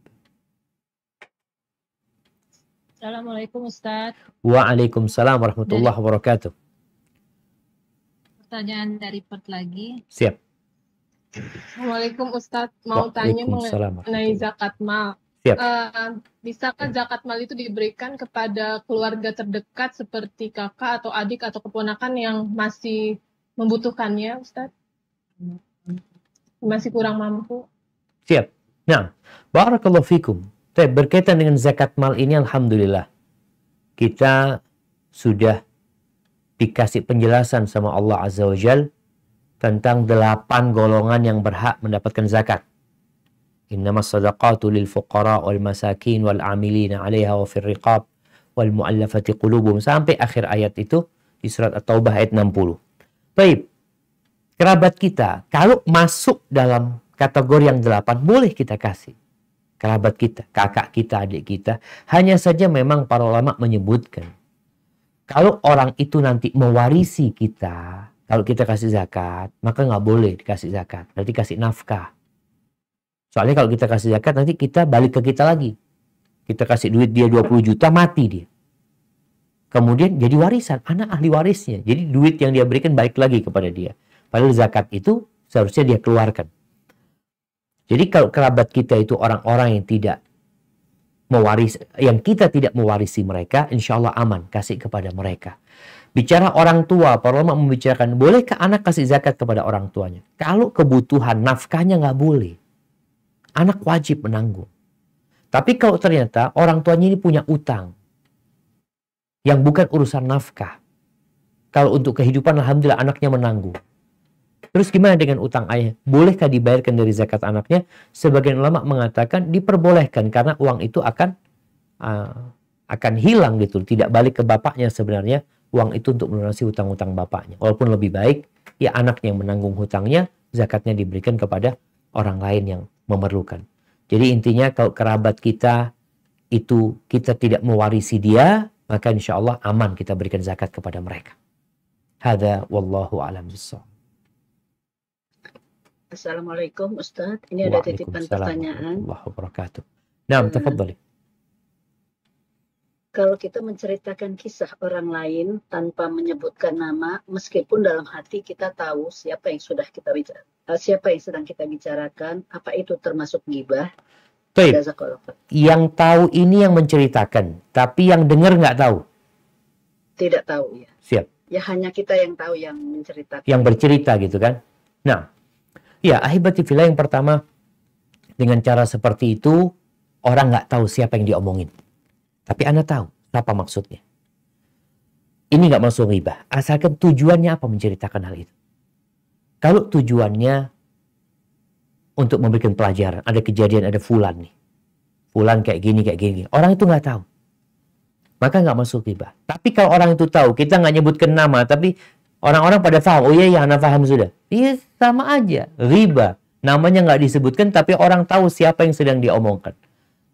Assalamualaikum Ustaz. Waalaikumsalam warahmatullahi wabarakatuh. Pertanyaan dari Pert lagi. Siap. Assalamualaikum Ustaz. Mau tanya mengenai zakat mal. Siap. Bisakah zakat mal itu diberikan kepada keluarga terdekat seperti kakak atau adik atau keponakan yang masih membutuhkannya, Ustaz? Masih kurang mampu. Siap. Nah, barakallahu fikum. Berkaitan dengan zakat mal ini, alhamdulillah kita sudah dikasih penjelasan sama Allah Azza wa Jal tentang 8 golongan yang berhak mendapatkan zakat. Innamas sadaqatu lil fuqara wal masakin wal amilina 'alaiha wa fir riqab wal mu'allafati qulubuhum, sampai akhir ayat itu di surat At-Taubah ayat 60. Baik. Kerabat kita kalau masuk dalam kategori yang 8 boleh kita kasih. Kerabat kita, kakak kita, adik kita. Hanya saja memang para ulama menyebutkan, kalau orang itu nanti mewarisi kita, kalau kita kasih zakat, maka nggak boleh dikasih zakat. Berarti kasih nafkah. Soalnya kalau kita kasih zakat, nanti kita balik ke kita lagi. Kita kasih duit dia 20 juta, mati dia. Kemudian jadi warisan, anak ahli warisnya. Jadi duit yang dia berikan balik lagi kepada dia. Padahal zakat itu seharusnya dia keluarkan. Jadi kalau kerabat kita itu orang-orang yang tidak mewaris, yang kita tidak mewarisi mereka, insya Allah aman, kasih kepada mereka. Bicara orang tua, para ulama membicarakan, bolehkah anak kasih zakat kepada orang tuanya? Kalau kebutuhan nafkahnya nggak boleh. Anak wajib menanggung. Tapi kalau ternyata orang tuanya ini punya utang, yang bukan urusan nafkah. Kalau untuk kehidupan, alhamdulillah anaknya menanggung. Terus gimana dengan utang ayah? Bolehkah dibayarkan dari zakat anaknya? Sebagian ulama mengatakan diperbolehkan karena uang itu akan hilang gitu, tidak balik ke bapaknya sebenarnya uang itu untuk melunasi hutang-hutang bapaknya. Walaupun lebih baik ya anaknya yang menanggung hutangnya, zakatnya diberikan kepada orang lain yang memerlukan. Jadi intinya kalau kerabat kita itu kita tidak mewarisi dia, maka insya Allah aman kita berikan zakat kepada mereka. Hadza wallahu a'lam bishawab. Assalamualaikum Ustaz, ini ada titipan pertanyaan. Wabarakatuh. Nah, tafadhali. Kalau kita menceritakan kisah orang lain tanpa menyebutkan nama, meskipun dalam hati kita tahu siapa yang sedang kita bicarakan, apa itu termasuk ghibah? Baik. Yang tahu ini yang menceritakan, tapi yang dengar nggak tahu. Tidak tahu ya. Siap. Ya hanya kita yang tahu yang menceritakan. Yang bercerita gitu kan. Nah. Ya, ahibati fillah, yang pertama, dengan cara seperti itu, orang nggak tahu siapa yang diomongin. Tapi Anda tahu apa maksudnya. Ini nggak masuk ghibah. Asalkan tujuannya apa menceritakan hal itu. Kalau tujuannya untuk memberikan pelajaran, ada kejadian, ada fulan nih. Fulan kayak gini. Orang itu nggak tahu. Maka nggak masuk ghibah. Tapi kalau orang itu tahu, kita nggak nyebutkan nama, tapi orang-orang pada paham, oh iya, Anda paham sudah. Iya, sama aja. Riba. Namanya nggak disebutkan, tapi orang tahu siapa yang sedang diomongkan.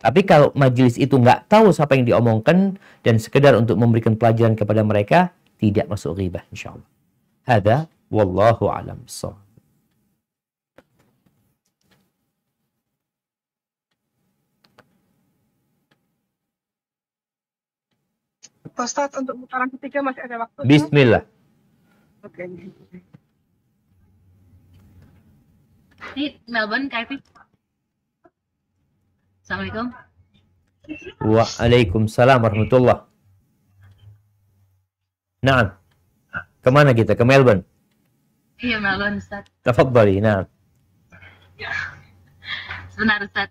Tapi kalau majelis itu nggak tahu siapa yang diomongkan, dan sekedar untuk memberikan pelajaran kepada mereka, tidak masuk riba, insyaAllah. Hadza, wallahu a'lam bishawab. Ustaz, untuk putaran ketiga masih ada waktu. Bismillah. Oke. Ini Melbourne, Kak Evi. Assalamualaikum. Waalaikumsalam warahmatullah. Naam. Kemana kita? Ke Melbourne? Iya, Melbourne, Ustaz. Tafadhali, naam. Sebentar, Ustaz.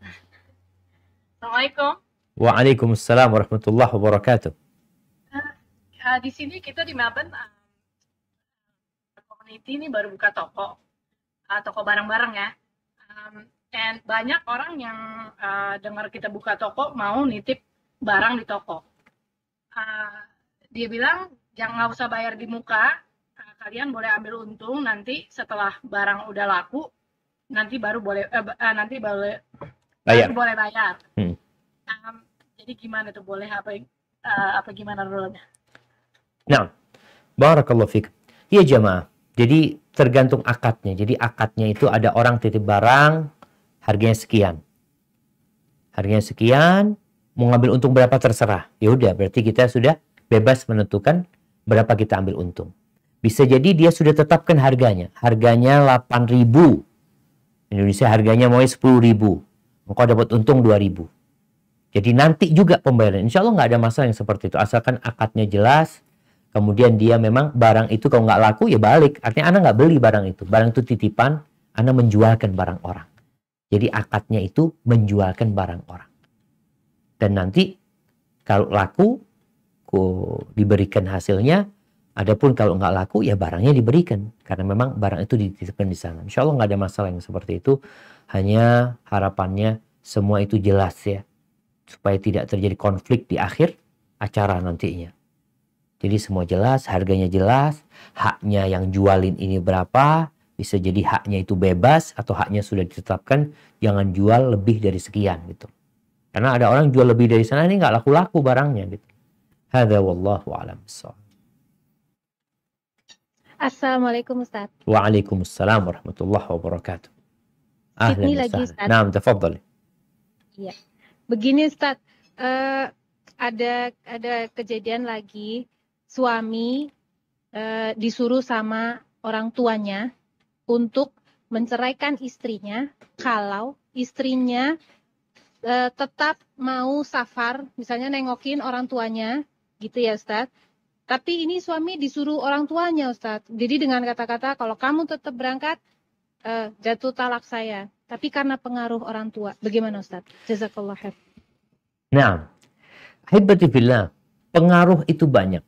Assalamualaikum. Waalaikumsalam warahmatullahi wabarakatuh. Di sini kita di Melbourne, community ini baru buka toko barang-barang ya. Dan banyak orang yang dengar kita buka toko mau nitip barang di toko. Dia bilang jangan, nggak usah bayar di muka, kalian boleh ambil untung nanti setelah barang udah laku, nanti baru boleh bayar. Jadi gimana tuh, boleh apa gimana rule-nya? Nah, barakallahu fiik. Ya jamaah. Jadi tergantung akadnya. Jadi akadnya itu ada orang titip barang, harganya sekian. Harganya sekian, mau ngambil untung berapa terserah. Ya udah, berarti kita sudah bebas menentukan berapa kita ambil untung. Bisa jadi dia sudah tetapkan harganya. Harganya 8.000. Indonesia harganya mau 10.000. Engkau dapat untung 2.000. Jadi nanti juga pembayaran. Insya Allah nggak ada masalah yang seperti itu. Asalkan akadnya jelas. Kemudian dia memang barang itu kalau nggak laku ya balik. Artinya Anda nggak beli barang itu. Barang itu titipan. Anda menjualkan barang orang. Jadi akadnya itu menjualkan barang orang. Dan nanti kalau laku, diberikan hasilnya. Adapun kalau nggak laku ya barangnya diberikan. Karena memang barang itu dititipkan di sana. Insya Allah nggak ada masalah yang seperti itu. Hanya harapannya semua itu jelas ya. Supaya tidak terjadi konflik di akhir acara nantinya. Jadi semua jelas, harganya jelas, haknya yang jualin ini berapa, bisa jadi haknya itu bebas atau haknya sudah ditetapkan, jangan jual lebih dari sekian gitu. Karena ada orang jual lebih dari sana ini nggak laku-laku barangnya gitu. Hadza wallahu a'lam bissawab. Assalamualaikum Ustaz. Waalaikumsalam warahmatullahi wabarakatuh. Sydney lagi Ustaz. Naam, tafadhali. Iya. Begini Ustaz, ada kejadian lagi. Suami disuruh sama orang tuanya untuk menceraikan istrinya kalau istrinya tetap mau safar, misalnya nengokin orang tuanya, gitu ya Ustaz. Tapi ini suami disuruh orang tuanya Ustaz. Jadi dengan kata-kata kalau kamu tetap berangkat, jatuh talak saya. Tapi karena pengaruh orang tua, bagaimana Ustaz? Jazakallah khair. Nah, hibati fillah, pengaruh itu banyak.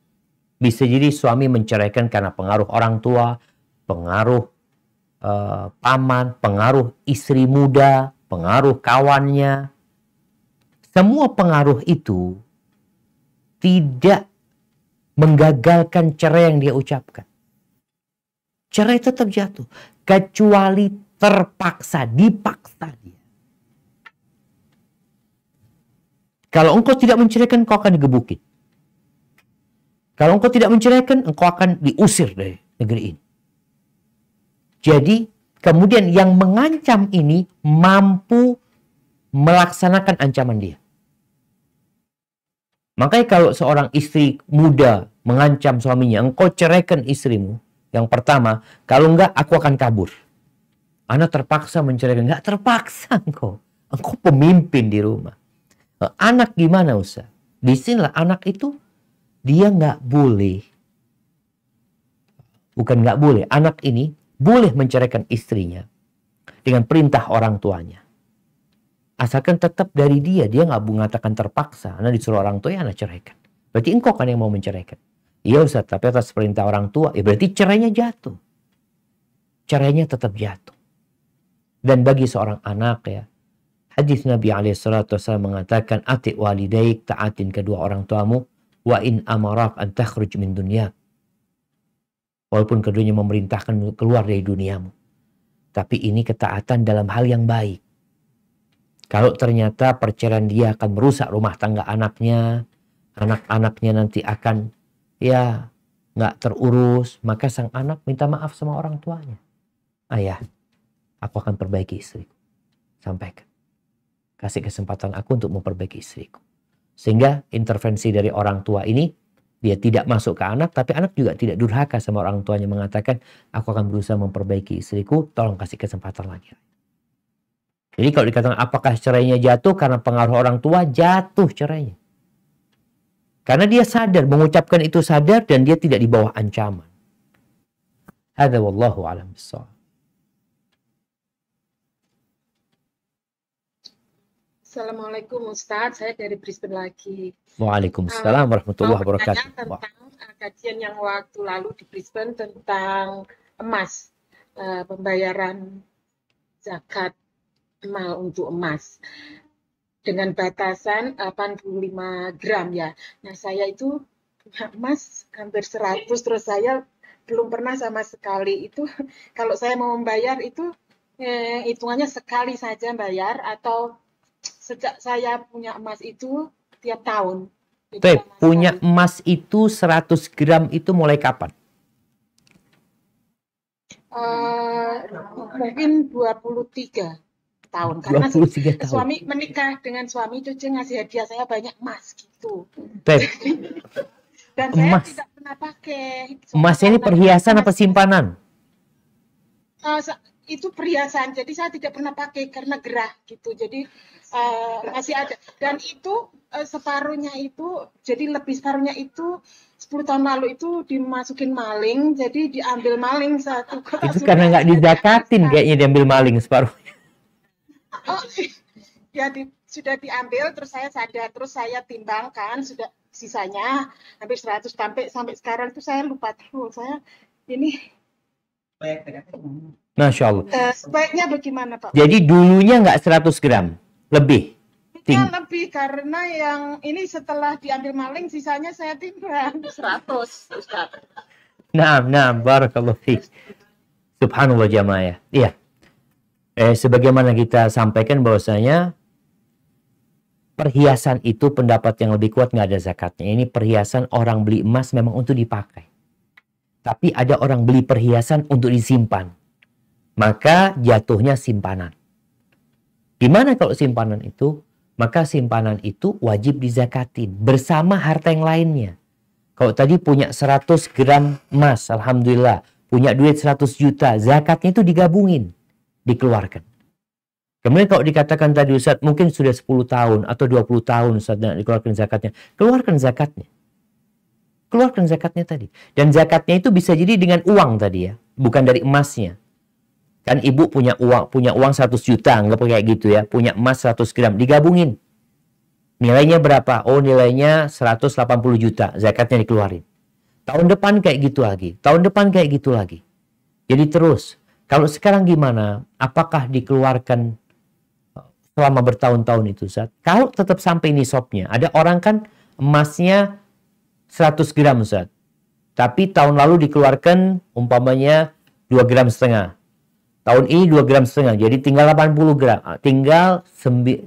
Bisa jadi suami menceraikan karena pengaruh orang tua, pengaruh paman, pengaruh istri muda, pengaruh kawannya. Semua pengaruh itu tidak menggagalkan cerai yang dia ucapkan. Cerai tetap jatuh. Kecuali terpaksa, dipaksa dia. Kalau engkau tidak menceraikan, engkau akan digebukin. Kalau engkau tidak menceraikan, engkau akan diusir dari negeri ini. Jadi, kemudian yang mengancam ini mampu melaksanakan ancaman dia. Makanya kalau seorang istri muda mengancam suaminya, engkau ceraikan istrimu. Yang pertama, kalau enggak aku akan kabur. Anda terpaksa menceraikan. Enggak terpaksa engkau. Engkau pemimpin di rumah. Anak gimana Ustaz? Di sinilah anak itu dia nggak boleh. Bukan nggak boleh. Anak ini boleh menceraikan istrinya dengan perintah orang tuanya. Asalkan tetap dari dia nggak mengatakan terpaksa. Anda disuruh orang tua, ya Anda ceraikan. Berarti engkau kan yang mau menceraikan. Iya Ustaz, tapi atas perintah orang tua, ya berarti cerainya jatuh. Cerainya tetap jatuh. Dan bagi seorang anak ya, hadis Nabi SAW mengatakan, ati walidaik, taatin kedua orang tuamu, wa in amarak an takhruj min dunya. Walaupun keduanya memerintahkan keluar dari duniamu. Tapi ini ketaatan dalam hal yang baik. Kalau ternyata perceraian dia akan merusak rumah tangga anaknya, anak-anaknya nanti akan ya nggak terurus, maka sang anak minta maaf sama orang tuanya. Ayah, aku akan perbaiki istriku. Sampaikan. Kasih kesempatan aku untuk memperbaiki istriku. Sehingga intervensi dari orang tua ini, dia tidak masuk ke anak, tapi anak juga tidak durhaka sama orang tuanya mengatakan, aku akan berusaha memperbaiki istriku, tolong kasih kesempatan lagi. Jadi kalau dikatakan apakah cerainya jatuh karena pengaruh orang tua, jatuh cerainya. Karena dia sadar, mengucapkan itu sadar dan dia tidak di bawah ancaman. Hadza wallahu a'lam bissawab. Assalamualaikum Ustadz, saya dari Brisbane lagi. Waalaikumsalam warahmatullahi wabarakatuh. Tentang kajian yang waktu lalu di Brisbane tentang emas, pembayaran zakat mal untuk emas dengan batasan 85 gram ya. Nah saya itu punya emas hampir 100, terus saya belum pernah sama sekali itu kalau saya mau membayar itu hitungannya sekali saja bayar atau sejak saya punya emas itu tiap tahun. Punya emas itu 100 gram itu mulai kapan? Mungkin 23 tahun. Karena 23 tahun. Suami menikah dengan suami cucu ngasih hadiah saya banyak emas gitu. Dan saya tidak pernah pakai. Emasnya ini perhiasan apa simpanan? Itu perhiasan, jadi saya tidak pernah pakai karena gerah gitu. Jadi masih ada. Dan itu separuhnya itu, jadi lebih separuhnya itu 10 tahun lalu itu dimasukin maling, jadi diambil maling satu. Itu karena nggak dizakatin kayaknya diambil maling separuhnya. Oh, ya sudah diambil, terus saya sadar, terus saya timbangkan, sudah sisanya hampir 100 sampai sekarang itu saya lupa terus. Saya ini Masya Allah. Sebaiknya bagaimana Pak? Jadi dulunya nggak 100 gram, lebih. Ya, lebih karena yang ini setelah diambil maling sisanya saya timbang 100 Ustaz. Nah, barakallahu fiik. Subhanallah jamaah. Iya. Sebagaimana kita sampaikan bahwasanya perhiasan itu pendapat yang lebih kuat nggak ada zakatnya. Ini perhiasan orang beli emas memang untuk dipakai. Tapi ada orang beli perhiasan untuk disimpan. Maka jatuhnya simpanan. Gimana kalau simpanan itu? Maka simpanan itu wajib dizakatin bersama harta yang lainnya. Kalau tadi punya 100 gram emas, alhamdulillah. Punya duit 100 juta, zakatnya itu digabungin, dikeluarkan. Kemudian kalau dikatakan tadi Ustaz, mungkin sudah 10 tahun atau 20 tahun Ustaz dikeluarkan zakatnya. Keluarkan zakatnya. Keluarkan zakatnya tadi. Dan zakatnya itu bisa jadi dengan uang tadi ya, bukan dari emasnya. Kan ibu punya uang 100 juta, anggap kayak gitu ya. Punya emas 100 gram, digabungin. Nilainya berapa? Oh nilainya 180 juta, zakatnya dikeluarin. Tahun depan kayak gitu lagi. Tahun depan kayak gitu lagi. Jadi terus. Kalau sekarang gimana? Apakah dikeluarkan selama bertahun-tahun itu Ustaz? Kalau tetap sampai nisabnya. Ada orang kan emasnya 100 gram Ustaz. Tapi tahun lalu dikeluarkan umpamanya 2,5 gram. Tahun ini 2,5 gram. Jadi tinggal 80 gram. Tinggal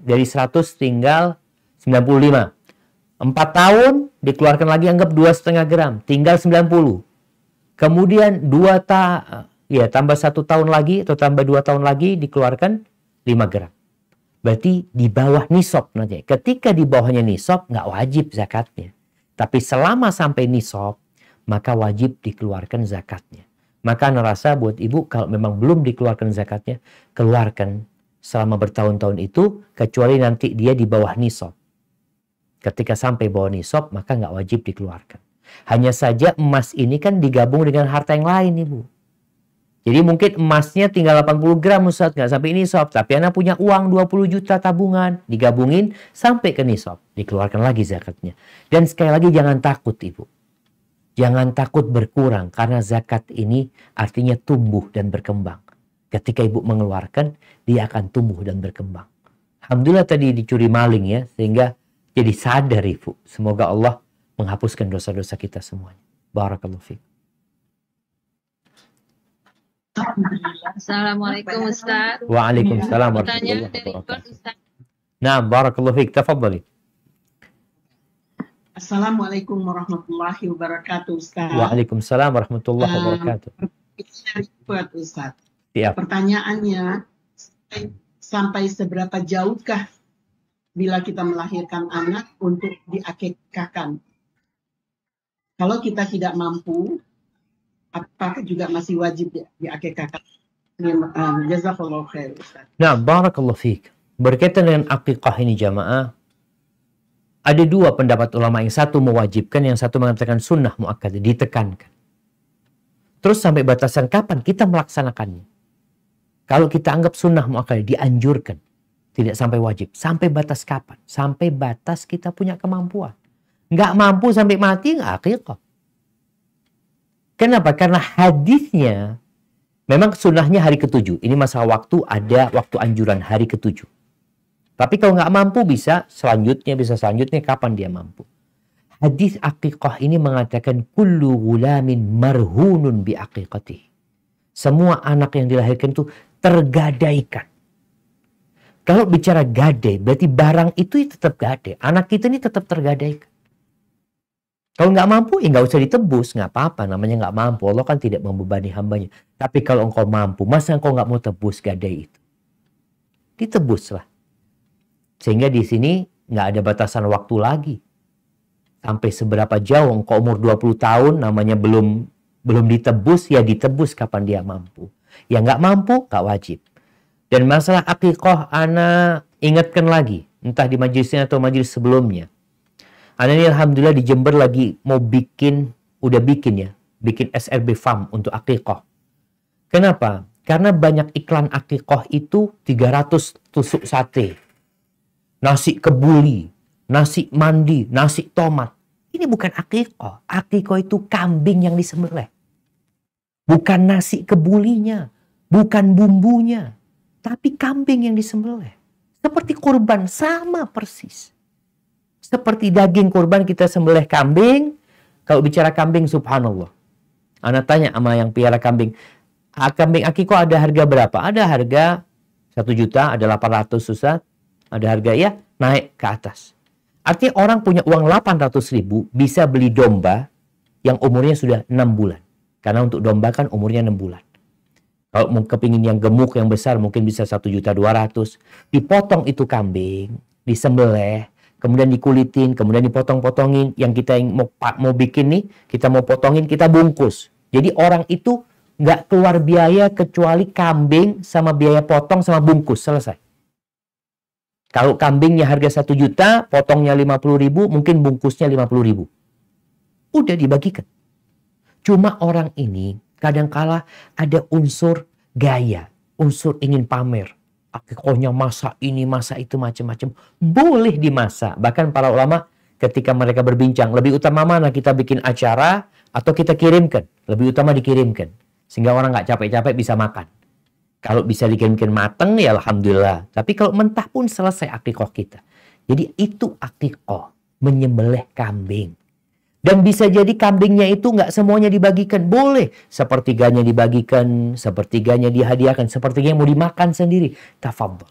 dari 100 tinggal 95. 4 tahun dikeluarkan lagi anggap 2,5 gram. Tinggal 90. Kemudian tambah 1 tahun lagi atau tambah 2 tahun lagi dikeluarkan 5 gram. Berarti di bawah nisab nanti. Ketika di bawahnya nisab nggak wajib zakatnya. Tapi selama sampai nisab maka wajib dikeluarkan zakatnya. Maka nerasa buat ibu kalau memang belum dikeluarkan zakatnya, keluarkan selama bertahun-tahun itu kecuali nanti dia di bawah nisab. Ketika sampai bawah nisab maka nggak wajib dikeluarkan. Hanya saja emas ini kan digabung dengan harta yang lain ibu. Jadi mungkin emasnya tinggal 80 gram Ustaz, nggak sampai nisab. Tapi anak punya uang 20 juta tabungan, digabungin sampai ke nisab. Dikeluarkan lagi zakatnya. Dan sekali lagi jangan takut ibu. Jangan takut berkurang karena zakat ini artinya tumbuh dan berkembang. Ketika ibu mengeluarkan, dia akan tumbuh dan berkembang. Alhamdulillah tadi dicuri maling ya, sehingga jadi sadar ibu. Semoga Allah menghapuskan dosa-dosa kita semuanya. Barakallahu fiik. Assalamualaikum Ustaz. Waalaikumsalam warahmatullahi wabarakatuh. Nah, barakallahu fiik. Tafadhali. Assalamualaikum warahmatullahi wabarakatuh Ustaz. Waalaikumsalam warahmatullahi wabarakatuh. Ustaz. Siap. Pertanyaannya, sampai seberapa jauhkah bila kita melahirkan anak untuk diakekahkan? Kalau kita tidak mampu, apakah juga masih wajib diakekahkan? Jazakallahu khair, Ustaz. Nah, barakallahu fiik. Berkaitan dengan akikah ini jamaah, ada dua pendapat ulama, yang satu mewajibkan, yang satu mengatakan sunnah muakkadah, ditekankan. Terus sampai batasan kapan kita melaksanakannya? Kalau kita anggap sunnah muakkadah, dianjurkan, tidak sampai wajib. Sampai batas kapan? Sampai batas kita punya kemampuan. Nggak mampu sampai mati, nggak akikah. Kenapa? Karena hadisnya memang sunnahnya hari ke-7. Ini masalah waktu, ada waktu anjuran hari ke-7. Tapi kalau nggak mampu bisa selanjutnya, kapan dia mampu. Hadis akikah ini mengatakan kullu gulamin marhunun bi aqiqatih. Semua anak yang dilahirkan itu tergadaikan. Kalau bicara gadai, berarti barang itu tetap gadai. Anak kita ini tetap tergadaikan. Kalau nggak mampu, ya nggak usah ditebus. Nggak apa-apa, namanya nggak mampu. Allah kan tidak membebani hambanya. Tapi kalau engkau mampu, masa engkau nggak mau tebus gadai itu? Ditebuslah. Sehingga di sini nggak ada batasan waktu lagi. Sampai seberapa jauh engkau umur 20 tahun, namanya belum ditebus, ya ditebus kapan dia mampu. Ya nggak mampu, nggak wajib. Dan masalah akikah, ana ingatkan lagi. Entah di majelisnya atau majelis sebelumnya. Ana ini alhamdulillah di Jember lagi mau bikin SRB Farm untuk akikah. Kenapa? Karena banyak iklan akikah itu 300 tusuk sate, nasi kebuli, nasi mandi, nasi tomat. Ini bukan akikah. Akikah itu kambing yang disembelih. Bukan nasi kebulinya, bukan bumbunya, tapi kambing yang disembelih. Seperti kurban, sama persis. Seperti daging kurban kita sembelih kambing. Kalau bicara kambing, subhanallah. Anak tanya sama yang piara kambing. Kambing akikah ada harga berapa? Ada harga 1 juta, ada 800 Ustaz. Ada harga ya naik ke atas. Artinya orang punya uang 800 ribu bisa beli domba yang umurnya sudah 6 bulan. Karena untuk domba kan umurnya 6 bulan. Kalau mau kepingin yang gemuk, yang besar mungkin bisa 1.200.000. Dipotong itu kambing, disembelih, kemudian dikulitin, kemudian dipotong-potongin. Yang kita yang mau bikin nih, kita mau potongin, kita bungkus. Jadi orang itu nggak keluar biaya kecuali kambing sama biaya potong sama bungkus, selesai. Kalau kambingnya harga 1 juta, potongnya 50.000, mungkin bungkusnya 50.000. Udah dibagikan. Cuma orang ini kadangkala ada unsur gaya, unsur ingin pamer. Akikahnya masa ini, masa itu, macam-macam. Boleh dimasak. Bahkan para ulama ketika mereka berbincang, lebih utama mana kita bikin acara atau kita kirimkan? Lebih utama dikirimkan. Sehingga orang nggak capek-capek bisa makan. Kalau bisa dikirimkan mateng, ya alhamdulillah. Tapi kalau mentah pun selesai akikah kita. Jadi itu akikah, menyembelih kambing. Dan bisa jadi kambingnya itu nggak semuanya dibagikan. Boleh. Sepertiganya dibagikan, sepertiganya dihadiahkan, sepertiganya mau dimakan sendiri. Tafadhol.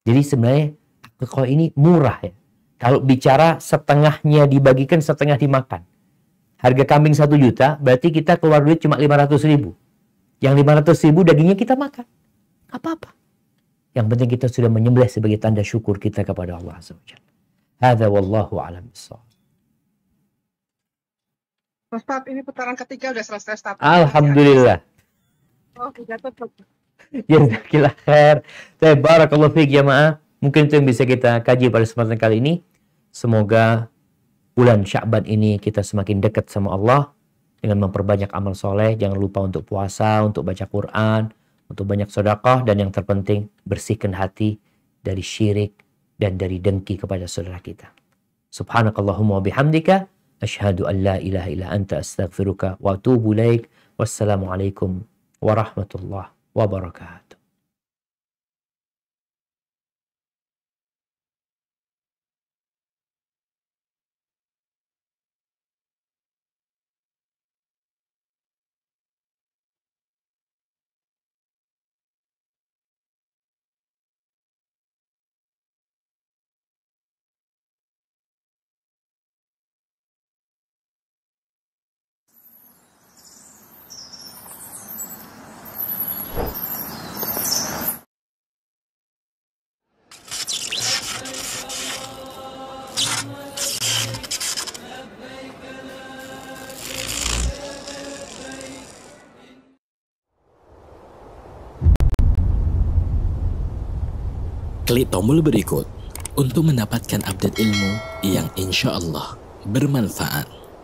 Jadi sebenarnya akikah ini murah ya. Kalau bicara setengahnya dibagikan, setengah dimakan. Harga kambing 1 juta, berarti kita keluar duit cuma 500.000. Yang 500.000 dagingnya kita makan. Apa-apa. Yang penting kita sudah menyembelih sebagai tanda syukur kita kepada Allah Azza wa Jalla. Hadza wallahu a'lam bissawab. Ustaz, ini putaran ketiga udah selesai, Ustaz. Alhamdulillah. Oh, sudah tutup. Jazakallah khair. Barakallahu fiik jamaah. Mungkin itu yang bisa kita kaji pada kesempatan kali ini. Semoga bulan Sya'ban ini kita semakin dekat sama Allah dengan memperbanyak amal soleh. Jangan lupa untuk puasa, untuk baca Quran, untuk banyak sedekah, dan yang terpenting bersihkan hati dari syirik dan dari dengki kepada saudara kita. Subhanakallahumma wa bihamdika asyhadu an la ilaha illa anta astaghfiruka wa atubu ilaik. Wassalamualaikum warahmatullahi wabarakatuh. Klik tombol berikut untuk mendapatkan update ilmu yang insya Allah bermanfaat.